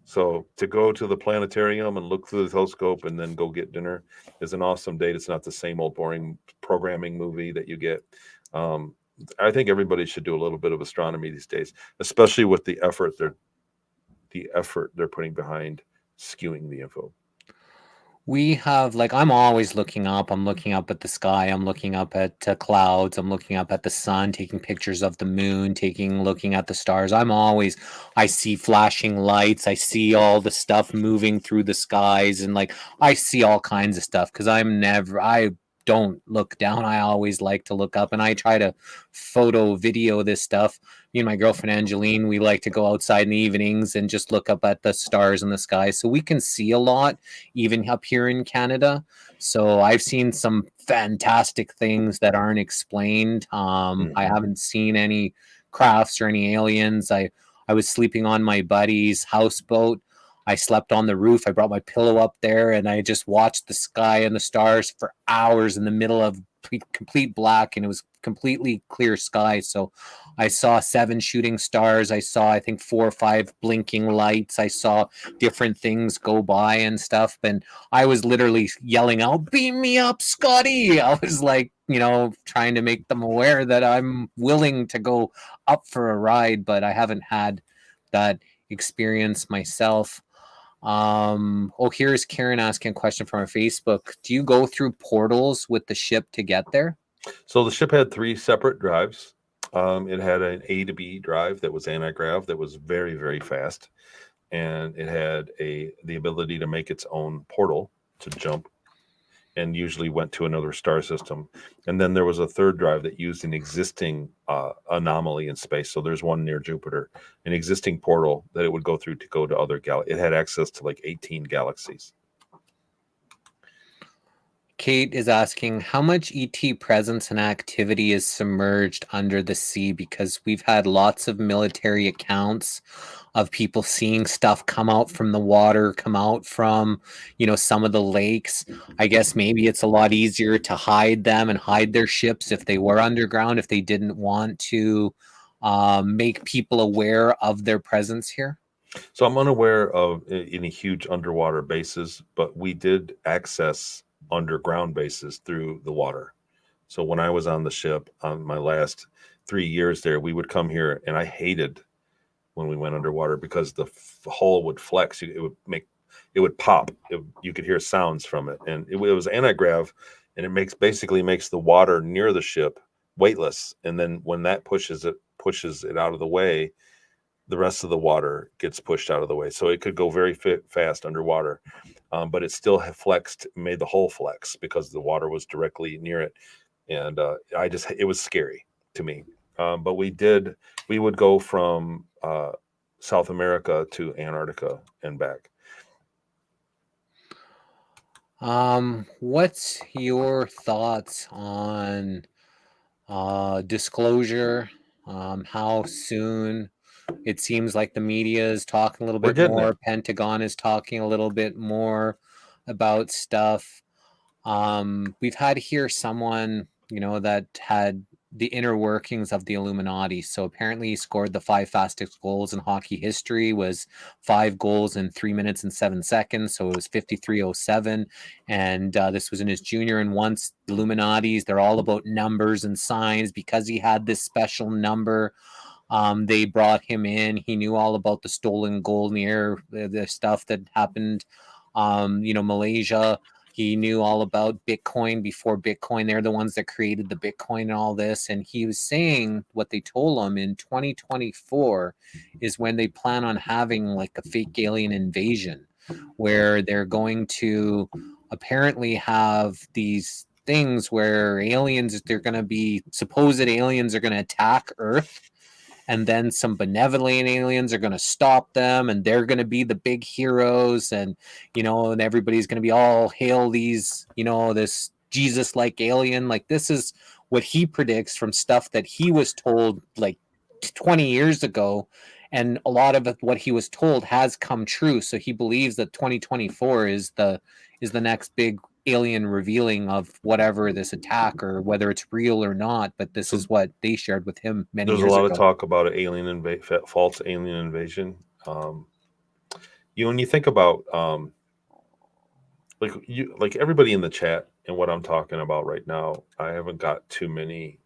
D: So to go to the planetarium and look through the telescope and then go get dinner is an awesome date. It's not the same old boring programming movie that you get. I think everybody should do a little bit of astronomy these days, especially with the effort they're putting behind skewing the info.
C: We have, like, I'm always looking up. I'm looking up at the sky. I'm looking up at clouds. I'm looking up at the sun, taking pictures of the moon, looking at the stars. I see flashing lights. I see all the stuff moving through the skies. And, like, I see all kinds of stuff because I don't look down. I always like to look up, and I try to video this stuff. Me and my girlfriend Angeline, we like to go outside in the evenings and just look up at the stars in the sky, so we can see a lot even up here in Canada. So I've seen some fantastic things that aren't explained. I haven't seen any crafts or any aliens. I was sleeping on my buddy's houseboat. I slept on the roof. I brought my pillow up there, and I just watched the sky and the stars for hours in the middle of complete black, and it was completely clear sky. So I saw 7 shooting stars. I saw, I think, 4 or 5 blinking lights. I saw different things go by and stuff. And I was literally yelling out, "Beam me up, Scotty!" I was like, trying to make them aware that I'm willing to go up for a ride, but I haven't had that experience myself. Here's Karen asking a question from our Facebook. Do you go through portals with the ship to get there?
D: So the ship had 3 separate drives. It had an A to B drive that was anti-grav, that was very, very fast, and it had the ability to make its own portal to jump, and usually went to another star system. And then there was a third drive that used an existing anomaly in space. So there's one near Jupiter, an existing portal that it would go through to go to other galaxies. It had access to like 18 galaxies.
C: Kate is asking, how much ET presence and activity is submerged under the sea? Because we've had lots of military accounts of people seeing stuff come out from the water, come out from, some of the lakes. I guess maybe it's a lot easier to hide them and hide their ships if they were underground, if they didn't want to make people aware of their presence here.
D: So I'm unaware of any huge underwater bases, but we did access underground bases through the water. So when I was on the ship on my last 3 years there, we would come here, and I hated when we went underwater because the hull would flex. It would pop. You could hear sounds from it, and it was anti-grav, and it basically makes the water near the ship weightless. And then when that pushes it out of the way, the rest of the water gets pushed out of the way. So it could go very fast underwater, but it still flexed, made the hull flex because the water was directly near it. And it was scary to me. But we would go from South America to Antarctica and back.
C: What's your thoughts on disclosure? How soon? It seems like the media is talking a little bit more. Pentagon is talking a little bit more about stuff. We've had here someone, that had the inner workings of the Illuminati. So apparently he scored the 5 fastest goals in hockey history, was 5 goals in 3 minutes and 7 seconds. So it was 53:07. And this was in his junior. And once the Illuminatis, they're all about numbers and signs. Because he had this special number, they brought him in. He knew all about the stolen gold in the air, the stuff that happened, Malaysia. He knew all about Bitcoin before Bitcoin. They're the ones that created the Bitcoin and all this. And he was saying what they told him in 2024 is when they plan on having like a fake alien invasion, where they're going to apparently have these things where supposed aliens are going to attack Earth, and then some benevolent aliens are going to stop them, and they're going to be the big heroes, and and everybody's going to be all hail these, this Jesus-like alien. Like, this is what he predicts from stuff that he was told like 20 years ago, and a lot of what he was told has come true. So he believes that 2024 is the next big alien revealing of whatever this attack, or whether it's real or not. But this is what they shared with him many years ago.
D: There's a lot of talk about false alien invasion. When you think about like everybody in the chat and what I'm talking about right now, I haven't got too many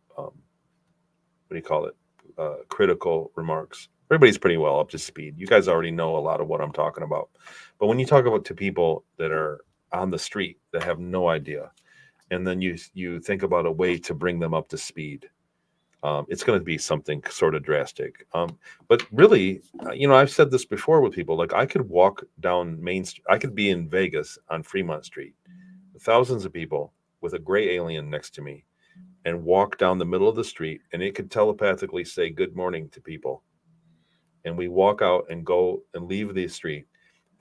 D: critical remarks. Everybody's pretty well up to speed. You guys already know a lot of what I'm talking about. But when you talk about to people that are on the street that have no idea, and then you think about a way to bring them up to speed, it's going to be something sort of drastic. But really, I've said this before with people. Like, I could walk down Main Street. I could be in Vegas on Fremont Street, thousands of people with a gray alien next to me, and walk down the middle of the street, and it could telepathically say good morning to people. And we walk out and go and leave the street,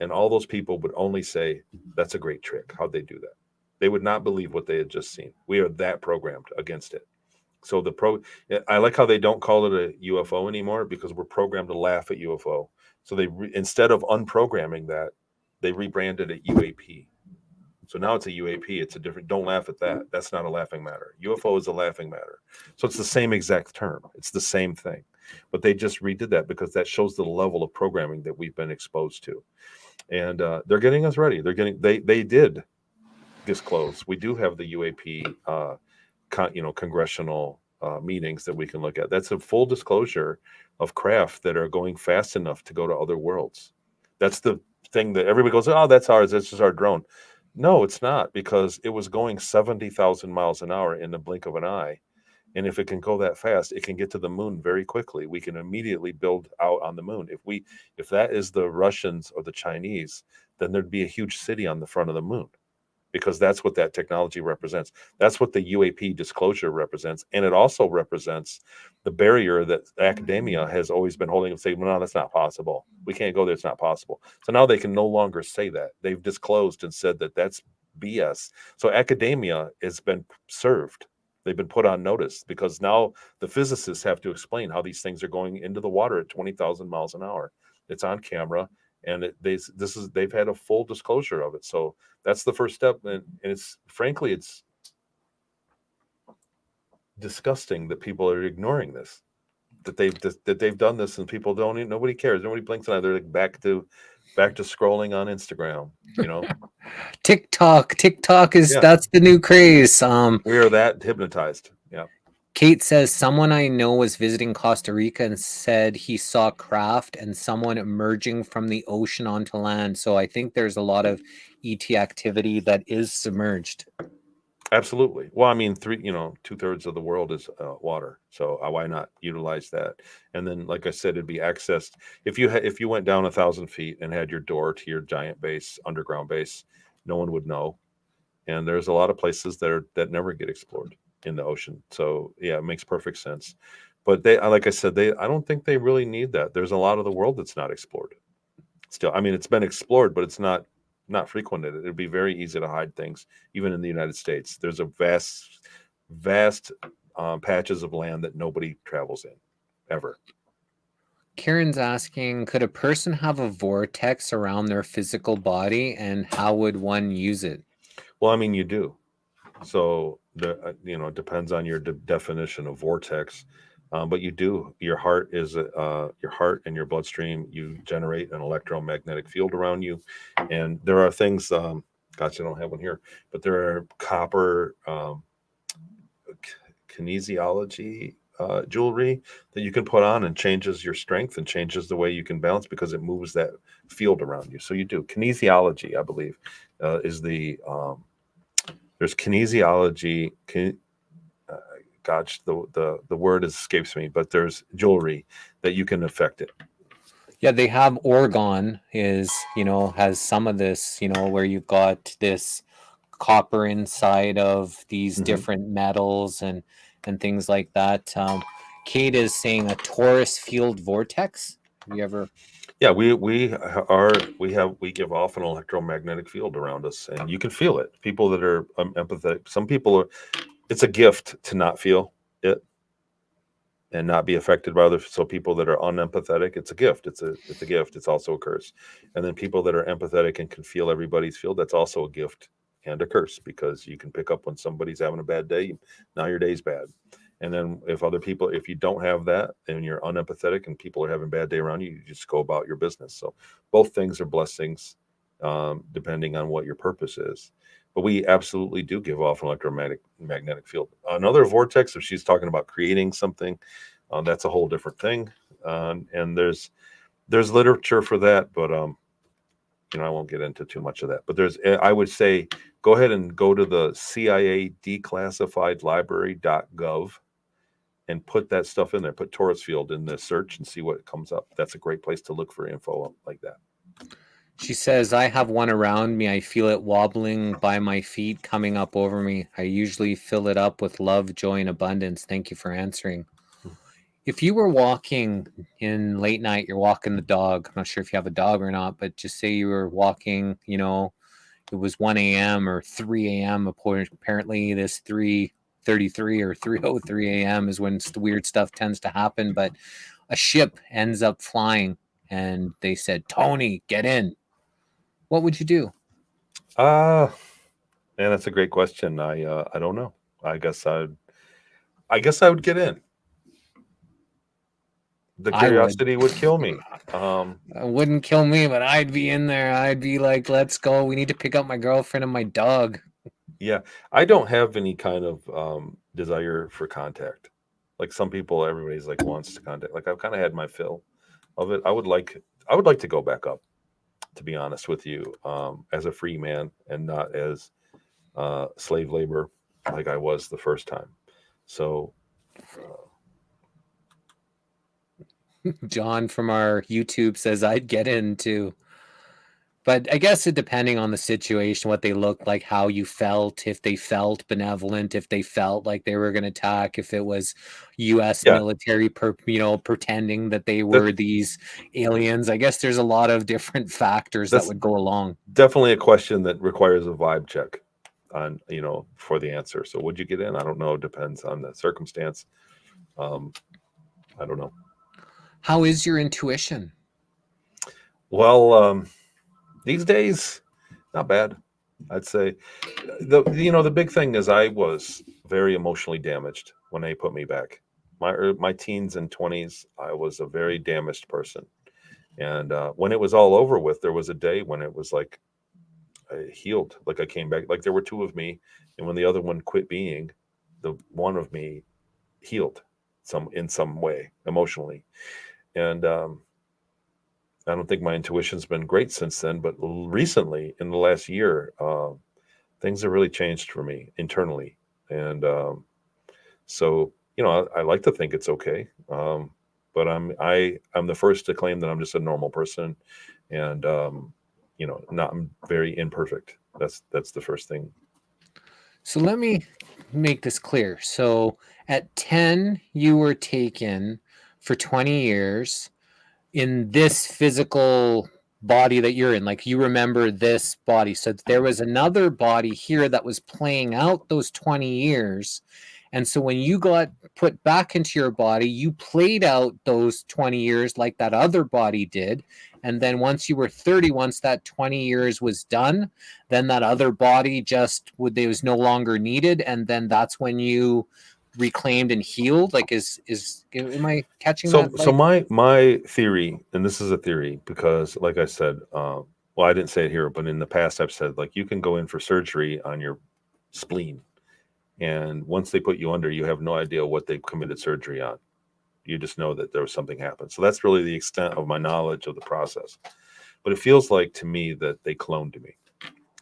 D: and all those people would only say, "That's a great trick. How'd they do that?" They would not believe what they had just seen. We are that programmed against it. So I like how they don't call it a UFO anymore, because we're programmed to laugh at UFO. So instead of unprogramming that, they rebranded it UAP. So now it's a UAP. It's a different. Don't laugh at that. That's not a laughing matter. UFO is a laughing matter. So it's the same exact term. It's the same thing, but they just redid that because that shows the level of programming that we've been exposed to, and they're getting us ready. They did disclose. We do have the UAP, congressional meetings that we can look at. That's a full disclosure of craft that are going fast enough to go to other worlds. That's the thing that everybody goes, "Oh, that's ours. That's just our drone." No, it's not, because it was going 70,000 miles an hour in the blink of an eye. And if it can go that fast, it can get to the moon very quickly. We can immediately build out on the moon. If that is the Russians or the Chinese, then there'd be a huge city on the front of the moon, because that's what that technology represents. That's what the UAP disclosure represents. And it also represents the barrier that academia has always been holding and saying, "Well, no, that's not possible. We can't go there. It's not possible." So now they can no longer say that. They've disclosed and said that that's BS. So academia has been served. They've been put on notice, because now the physicists have to explain how these things are going into the water at 20,000 miles an hour. It's on camera. And they've had a full disclosure of it. So that's the first step. And it's disgusting that people are ignoring this, that they've done this, and people nobody cares. Nobody blinks an eye. They're like back to scrolling on Instagram,
C: TikTok that's the new craze.
D: We are that hypnotized. Yeah.
C: Kate says, someone I know was visiting Costa Rica and said he saw craft and someone emerging from the ocean onto land. So I think there's a lot of ET activity that is submerged.
D: Absolutely. Well, I mean, 2/3 of the world is water. So why not utilize that? And then, like I said, it'd be accessed. If you went down 1,000 feet and had your door to your giant base, underground base, no one would know. And there's a lot of places that never get explored in the ocean. So yeah, it makes perfect sense. But like I said, I don't think they really need that. There's a lot of the world that's not explored still. I mean, it's been explored, but it's not frequented. It'd be very easy to hide things, even in the United States. There's a vast patches of land that nobody travels in ever.
C: Karen's asking, could a person have a vortex around their physical body, and how would one use it?
D: Well, I mean, you do. So it depends on your definition of vortex, but you do. Your heart and your bloodstream. You generate an electromagnetic field around you, and there are things. Gosh, I don't have one here, but there are copper kinesiology jewelry that you can put on, and changes your strength and changes the way you can balance, because it moves that field around you. So you do kinesiology, I believe, is the there's kinesiology. Gosh, the word escapes me, but there's jewelry that you can affect it.
C: Yeah, they have Oregon has some of this, where you've got this copper inside of these
D: Mhm.
C: different metals and things like that. Kate is saying a torus field vortex. Have you ever?
D: Yeah, we give off an electromagnetic field around us, and you can feel it. People that are empathetic, some people are. It's a gift to not feel it and not be affected by others. So people that are unempathetic, it's a gift. It's a gift. It's also a curse. And then people that are empathetic and can feel everybody's feel, that's also a gift and a curse, because you can pick up when somebody's having a bad day. Now your day's bad. And then if you don't have that and you're unempathetic and people are having a bad day around you, you just go about your business. So both things are blessings, depending on what your purpose is. But we absolutely do give off an electromagnetic field. Another vortex, if she's talking about creating something, that's a whole different thing. And there's literature for that, but I won't get into too much of that. But I would say, go ahead and go to the CIA declassified library.gov and put that stuff in there. Put torus field in the search and see what comes up. That's a great place to look for info like that.
C: She says, I have one around me. I feel it wobbling by my feet, coming up over me. I usually fill it up with love, joy, and abundance. Thank you for answering. If you were walking in late night, you're walking the dog. I'm not sure if you have a dog or not, but just say you were walking, it was 1 a.m. or 3 a.m. Apparently this 3:33 or 3:03 a.m. is when the weird stuff tends to happen. But a ship ends up flying and they said, Tony, get in. What would you do?
D: Man, that's a great question. I don't know. I guess I would get in. The curiosity would kill me.
C: It wouldn't kill me, but I'd be in there. I'd be like, let's go. We need to pick up my girlfriend and my dog.
D: Yeah, I don't have any kind of desire for contact. Like some people, everybody's like wants to contact. Like I've kind of had my fill of it. I would like to go back up, to be honest with you, as a free man and not as slave labor like I was the first time. So
C: John from our YouTube says I'd get into. But I guess it depending on the situation, what they looked like, how you felt, if they felt benevolent, if they felt like they were going to attack, if it was U.S. military, pretending that they were these aliens. I guess there's a lot of different factors that would go along.
D: Definitely a question that requires a vibe check on, for the answer. So would you get in? I don't know. It depends on the circumstance. I don't know.
C: How is your intuition?
D: Well, these days, not bad. I'd say the big thing is I was very emotionally damaged when they put me back. My teens and 20s, I was a very damaged person. And when it was all over with, there was a day when it was like I healed, like I came back, like there were two of me. And when the other one quit being, the one of me healed in some way emotionally. And I don't think my intuition's been great since then, but recently in the last year, things have really changed for me internally. And so, I like to think it's okay. But I'm the first to claim that I'm just a normal person and, I'm very imperfect. That's the first thing.
C: So let me make this clear. So at 10, you were taken for 20 years in this physical body that you're in. Like you remember this body. So there was another body here that was playing out those 20 years. And so when you got put back into your body, you played out those 20 years like that other body did. And then once you were 30, once that 20 years was done, then that other body was no longer needed. And then that's when you reclaimed and healed. Like am I catching that?
D: So my theory, and this is a theory because like I said, well, I didn't say it here, but in the past I've said like you can go in for surgery on your spleen. And once they put you under, you have no idea what they've committed surgery on. You just know that there was something happened. So that's really the extent of my knowledge of the process. But it feels like to me that they cloned me,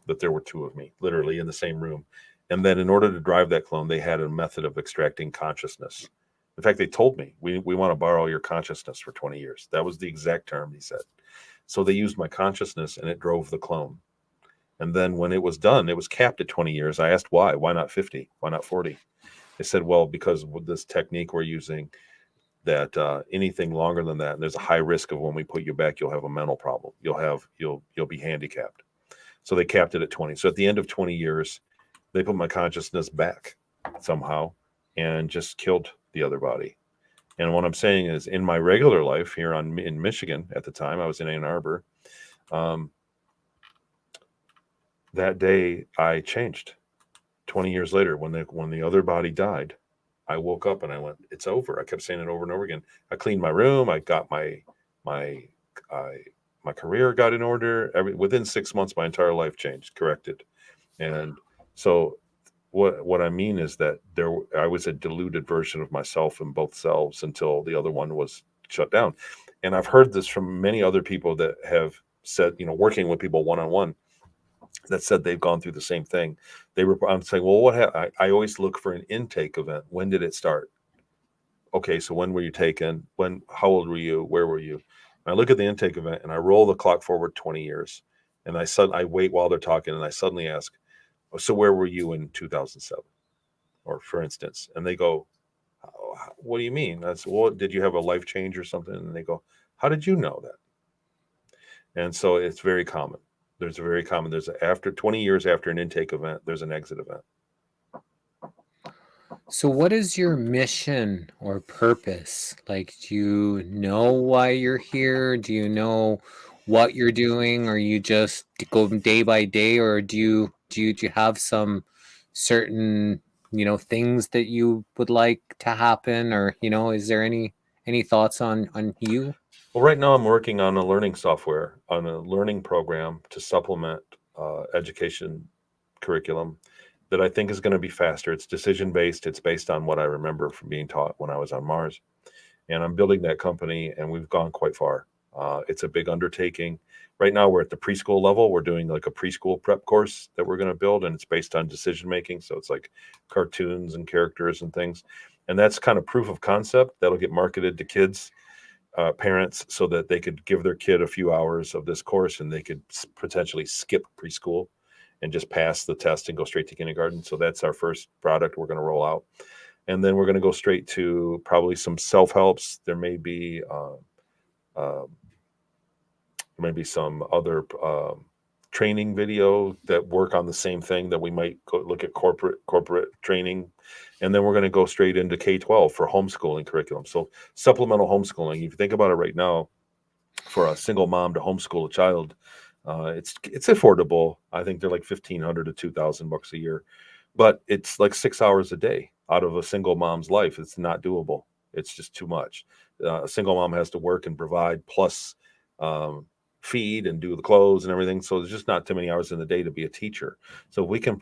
D: that there were two of me literally in the same room. And then in order to drive that clone, they had a method of extracting consciousness. In fact, they told me, we want to borrow your consciousness for 20 years. That was the exact term he said. So they used my consciousness and it drove the clone. And then when it was done, it was capped at 20 years. I asked why not 50? Why not 40? They said, well, because with this technique we're using, that anything longer than that, and there's a high risk of when we put you back, you'll have a mental problem. You'll be handicapped. So they capped it at 20. So at the end of 20 years, they put my consciousness back somehow and just killed the other body. And what I'm saying is, in my regular life here in Michigan at the time, I was in Ann Arbor. That day I changed. 20 years later, when the other body died, I woke up and I went, it's over. I kept saying it over and over again. I cleaned my room. I got my career got in order. Within 6 months, my entire life changed, corrected. And so what I mean is that I was a diluted version of myself in both selves until the other one was shut down. And I've heard this from many other people that have said, working with people one-on-one, that said they've gone through the same thing. I'm saying, well, I always look for an intake event. When did it start? Okay, so when were you taken? How old were you? Where were you? And I look at the intake event and I roll the clock forward 20 years. And I wait while they're talking and I suddenly ask, so where were you in 2007? Or for instance, and they go, what do you mean? I said, well, did you have a life change or something? And they go, how did you know that? And so it's very common. There's after 20 years after an intake event, there's an exit event.
C: So what is your mission or purpose? Like, do you know why you're here? Do you know what you're doing? Or you just go day by day? Or do you have some certain, things that you would like to happen? Or, is there any thoughts on you?
D: Well, right now I'm working on a learning software, on a learning program to supplement education curriculum that I think is going to be faster. It's decision-based. It's based on what I remember from being taught when I was on Mars. And I'm building that company, and we've gone quite far. It's a big undertaking. Right now we're at the preschool level. We're doing like a preschool prep course that we're going to build, and it's based on decision-making. So it's like cartoons and characters and things. And that's kind of proof of concept that'll get marketed to kids, parents, so that they could give their kid a few hours of this course and they could potentially skip preschool and just pass the test and go straight to kindergarten. So that's our first product we're going to roll out. And then we're going to go straight to probably some self-helps. There may be some other training video that work on the same thing that we might go look at corporate training. And then we're going to go straight into K-12 for homeschooling curriculum. So supplemental homeschooling, if you think about it right now, for a single mom to homeschool a child, it's affordable. I think they're like $1,500 to $2,000 a year, but it's like 6 hours a day out of a single mom's life. It's not doable. It's just too much. A single mom has to work and provide, plus feed and do the clothes and everything. So there's just not too many hours in the day to be a teacher. So we can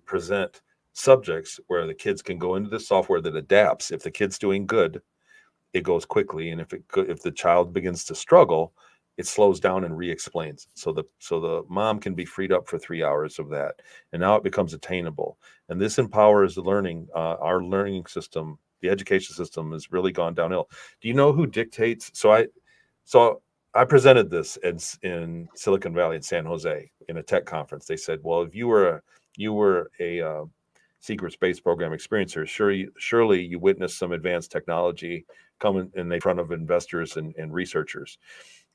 D: present subjects where the kids can go into the software that adapts. If the kid's doing good, it goes quickly, and if the child begins to struggle, it slows down and re-explains. So the mom can be freed up for 3 hours of that, and now it becomes attainable. And this empowers the learning. Our learning system, the education system, has really gone downhill. Do you know who dictates? So I presented this in Silicon Valley in San Jose in a tech conference. They said, well, if you were a secret space program experiencer, surely you witnessed some advanced technology coming in front of investors and researchers.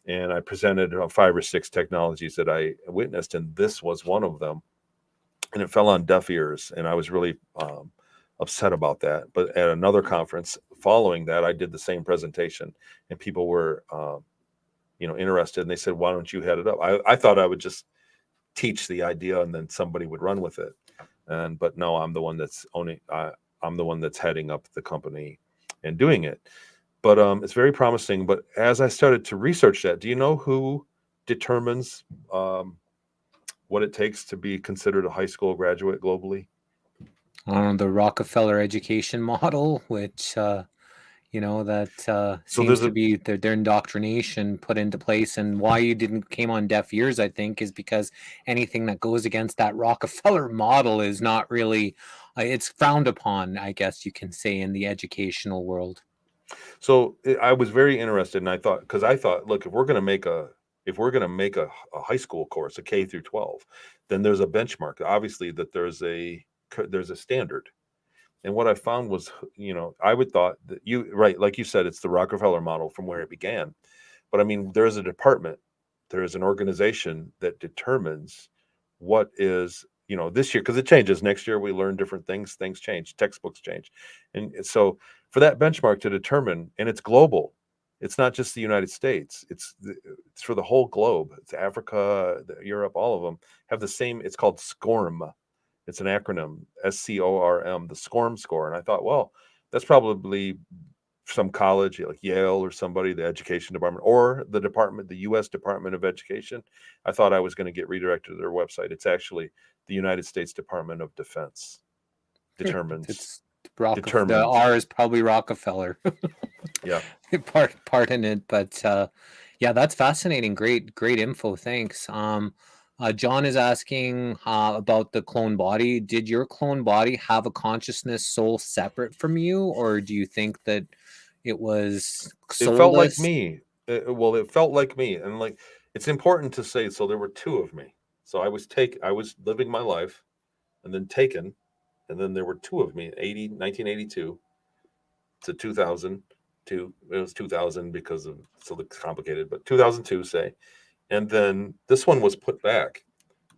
D: And I presented 5 or 6 technologies that I witnessed, and this was one of them. And it fell on deaf ears, and I was really upset about that. But at another conference following that, I did the same presentation, and people were interested, and they said, why don't you head it up? I thought I would just teach the idea and then somebody would run with it. But no, I'm the one that's I'm the one that's heading up the company and doing it. But it's very promising. But as I started to research that, do you know who determines what it takes to be considered a high school graduate globally?
C: The Rockefeller education model, which seems to be their indoctrination put into place. And why you came on deaf ears, I think, is because anything that goes against that Rockefeller model is not really, it's frowned upon, I guess you can say, in the educational world.
D: So I was very interested, and I thought, look, if we're going to make a If we're going to make a high school course, a K through 12, then there's a benchmark. Obviously, that there's a standard. And what I found was, I would thought that right, like you said, it's the Rockefeller model from where it began. But I mean, there's a department, there is an organization that determines what is, this year, because it changes. Next year we learn different things change, textbooks change. And so for that benchmark to determine, and it's global, it's not just the United States, it's for the whole globe. It's Africa, Europe, all of them have the same. It's called SCORM. It's an acronym, SCORM, the SCORM score. And I thought, well, that's probably some college like Yale or somebody, the education department, or the department, the U.S. Department of Education. I thought I was going to get redirected to their website. It's actually the United States Department of Defense determines.
C: It's the R is probably Rockefeller.
D: Yeah.
C: part in it, but yeah, that's fascinating. Great info. Thanks. John is asking about the clone body. Did your clone body have a consciousness soul separate from you, or do you think that it was soulless?
D: It felt like me. It felt like me. And like, it's important to say, so there were two of me. So I was living my life and then taken. And then there were two of me, 1982 to 2002. It was 2000 because of, so it's complicated, but 2002, say. And then this one was put back.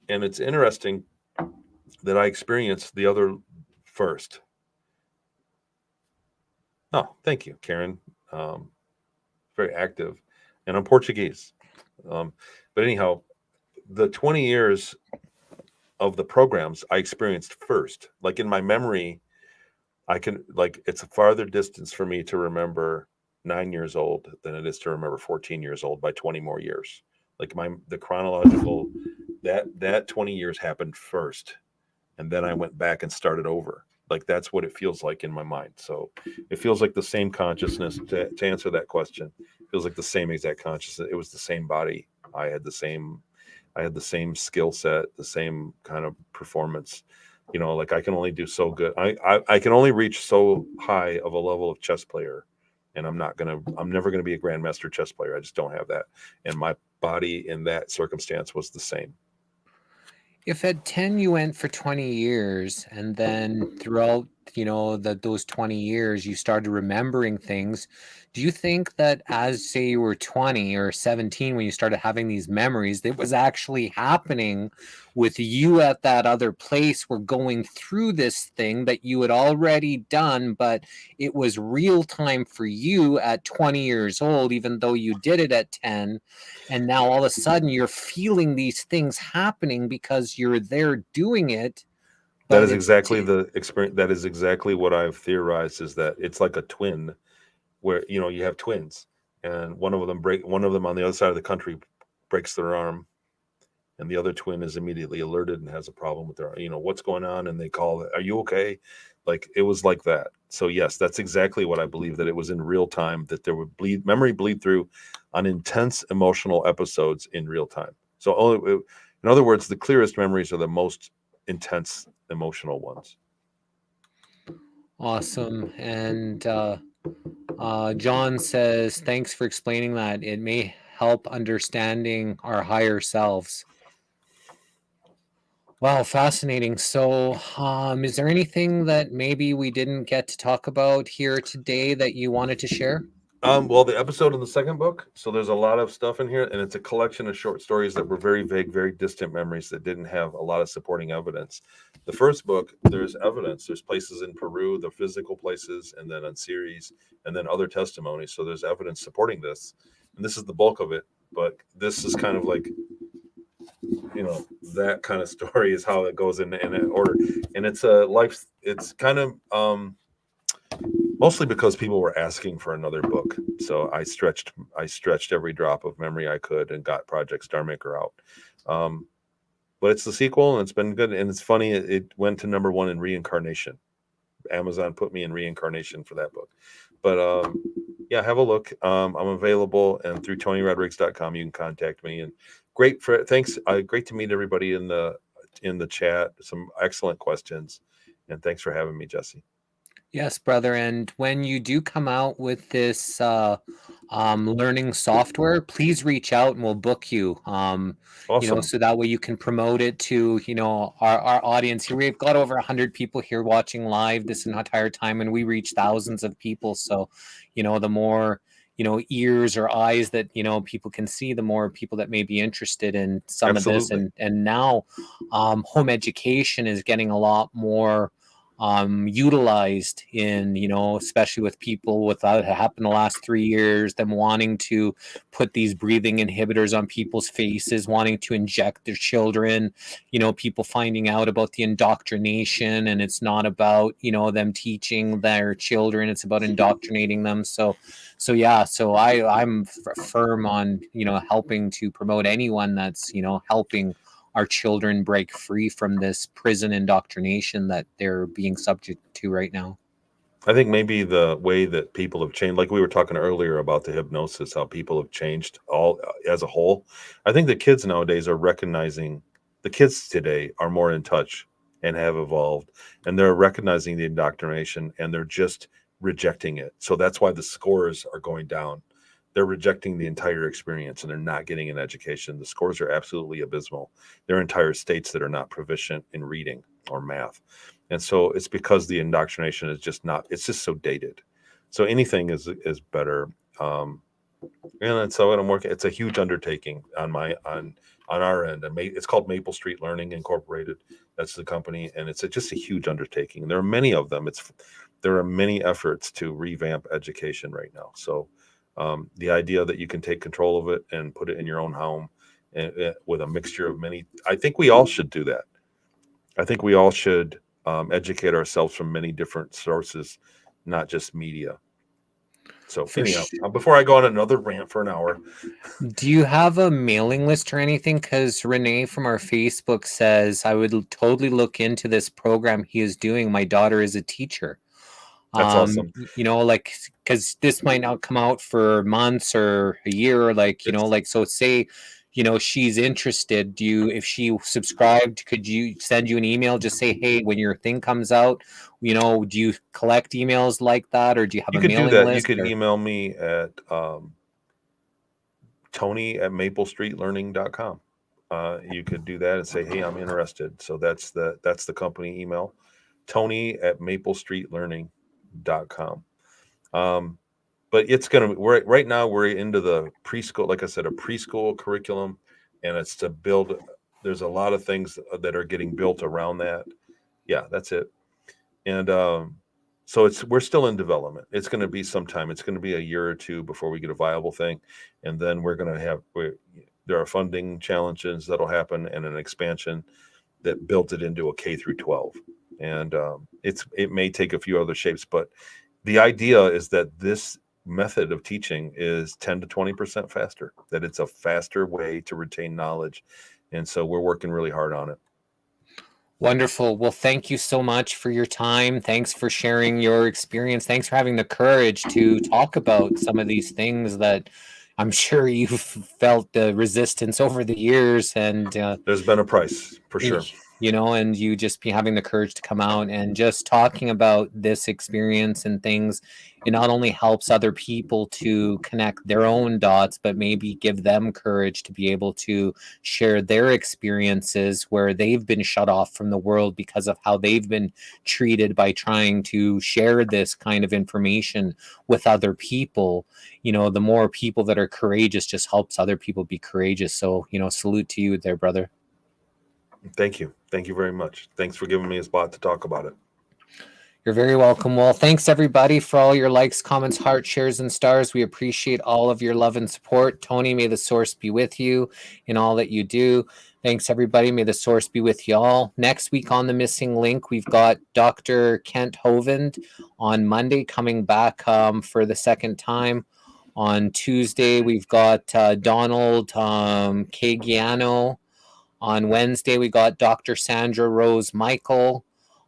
D: And it's interesting that I experienced the other first. Oh, thank you, Karen. Very active. And I'm Portuguese. But anyhow, the 20 years of the programs I experienced first. Like in my memory, I can, like, it's a farther distance for me to remember 9 years old than it is to remember 14 years old by 20 more years. Like the chronological, that 20 years happened first. And then I went back and started over. Like, that's what it feels like in my mind. So it feels like the same consciousness. To answer that question, it feels like the same exact consciousness. It was the same body. I had the same skill set, the same kind of performance. Like, I can only do so good. I can only reach so high of a level of chess player, and I'm never gonna be a grandmaster chess player. I just don't have that. And my body in that circumstance was the same.
C: If at 10 you went for 20 years, and then throughout those 20 years you started remembering things, do you think that as, say, you were 20 or 17 when you started having these memories, that was actually happening with you at that other place, were going through this thing that you had already done, but it was real time for you at 20 years old, even though you did it at 10, and now all of a sudden you're feeling these things happening because you're there doing it?
D: That is exactly the experience. That is exactly what I've theorized, is that it's like a twin, where you have twins, and one of them on the other side of the country breaks their arm, and the other twin is immediately alerted and has a problem with their, what's going on, and they call it, "Are you okay?" Like, it was like that. So yes, that's exactly what I believe, that it was in real time, that there would memory bleed through on intense emotional episodes in real time. So in other words, the clearest memories are the most intense emotional ones.
C: Awesome. And John says, thanks for explaining that. It may help understanding our higher selves. Wow, fascinating. So is there anything that maybe we didn't get to talk about here today that you wanted to share?
D: Well, the episode in the second book, so there's a lot of stuff in here, and it's a collection of short stories that were very vague, very distant memories that didn't have a lot of supporting evidence. The first book, there's evidence. There's places in Peru, the physical places, and then on CERES, and then other testimonies. So there's evidence supporting this, and this is the bulk of it. But this is kind of like, that kind of story is how it goes in order, and it's a life. It's kind of mostly because people were asking for another book, so I stretched every drop of memory I could and got Project STARMAKER out. But it's the sequel, and it's been good, and it's funny. It went to #1 in reincarnation. Amazon put me in reincarnation for that book. But yeah, have a look. I'm available, and through TonyRodrigues.com you can contact me. And thanks. Great to meet everybody in the chat. Some excellent questions, and thanks for having me, Jesse.
C: Yes, brother. And when you do come out with this learning software, please reach out and we'll book you.
D: Awesome.
C: So that way you can promote it to, our audience here. We've got over 100 people here watching live this entire time, and we reach thousands of people. So, the more, ears or eyes that, people can see, the more people that may be interested in some of this.
D: Absolutely.
C: And now home education is getting a lot more utilized in, especially with people with that happened the last 3 years, them wanting to put these breathing inhibitors on people's faces, wanting to inject their children, people finding out about the indoctrination, and it's not about, them teaching their children, it's about indoctrinating them. So I'm firm on, helping to promote anyone that's, helping our children break free from this prison indoctrination that they're being subject to right now.
D: I think maybe the way that people have changed, like we were talking earlier about the hypnosis, how people have changed all as a whole. I think the kids nowadays are recognizing, the kids today are more in touch and have evolved, and they're recognizing the indoctrination and they're just rejecting it. So that's why the scores are going down. They're rejecting the entire experience and they're not getting an education. The scores are absolutely abysmal. There are entire states that are not proficient in reading or math. And so it's because the indoctrination is just not, it's just so dated. So anything is better. And so I'm working, it's a huge undertaking on our end. And it's called Maple Street Learning Incorporated. That's the company. And it's just a huge undertaking. And there are many of them. There are many efforts to revamp education right now. So the idea that you can take control of it and put it in your own home and, with a mixture of many, I think we all should do that. I think we all should educate ourselves from many different sources, not just media. So anyhow, before I go on another rant for an hour.
C: Do you have a mailing list or anything? Because Renee from our Facebook says, I would totally look into this program he is doing. My daughter is a teacher.
D: That's awesome.
C: Like, because this might not come out for months or a year, so say, she's interested. If she subscribed, could you send you an email? Just say, hey, when your thing comes out, do you collect emails like that, or do you have
D: You
C: a
D: could do
C: mailing
D: that.
C: list?
D: You could email me at Tony@maplestreetlearning.com. You could do that and say, hey, I'm interested. So that's the company email, Tony@maplestreetlearning.com. But it's right now we're into the preschool, like I said, a preschool curriculum, and it's to build. There's a lot of things that are getting built around that. Yeah, that's it. And so we're still in development. It's going to be some time. It's going to be a year or two before we get a viable thing, and then we're going to have. There are funding challenges that'll happen and an expansion that built it into a K through 12, and it may take a few other shapes, but the idea is that this method of teaching is 10 to 20% faster, that it's a faster way to retain knowledge. And so we're working really hard on it.
C: Wonderful. Well, thank you so much for your time. Thanks for sharing your experience. Thanks for having the courage to talk about some of these things that I'm sure you've felt the resistance over the years. And
D: there's been a price for sure.
C: And you just be having the courage to come out and just talking about this experience and things. It not only helps other people to connect their own dots, but maybe give them courage to be able to share their experiences where they've been shut off from the world because of how they've been treated by trying to share this kind of information with other people. The more people that are courageous just helps other people be courageous. So, salute to you there, brother.
D: Thank you. Thank you very much. Thanks for giving me a spot to talk about it.
C: You're very welcome. Well, thanks everybody for all your likes, comments, hearts, shares, and stars. We appreciate all of your love and support. Tony, may the source be with you in all that you do. Thanks everybody. May the source be with you all. Next week on The Missing Link, we've got Dr. Kent Hovind on Monday coming back for the second time. On Tuesday, we've got Donald Cagiano. On Wednesday, we got Dr. Sandra Rose Michael.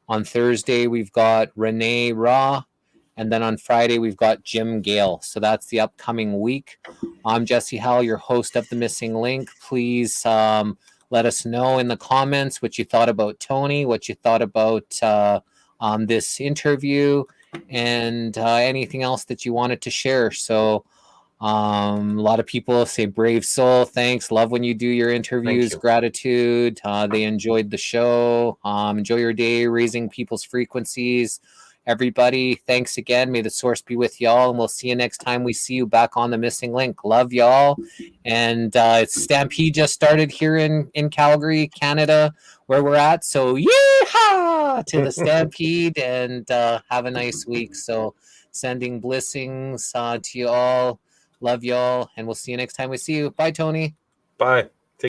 C: On Thursday, we've got Renee Raw. And then on Friday, we've got Jim Gale. So that's the upcoming week. I'm Jesse Howell, your host of The Missing Link. Please let us know in the comments what you thought about Tony, what you thought about this interview. and anything else that you wanted to share. So a lot of people say brave soul, thanks, love when you do your interviews,
D: you.
C: gratitude, they enjoyed the show. Enjoy your day raising people's frequencies. Everybody, thanks again. May the source be with y'all, and we'll see you next time we see you back on the Missing Link. Love y'all. And Stampede just started here in Calgary, Canada, where we're at. So yeehaw to the Stampede, and have a nice week. So sending blessings to you all. Love y'all, and we'll see you next time we see you. Bye, Tony.
D: Bye.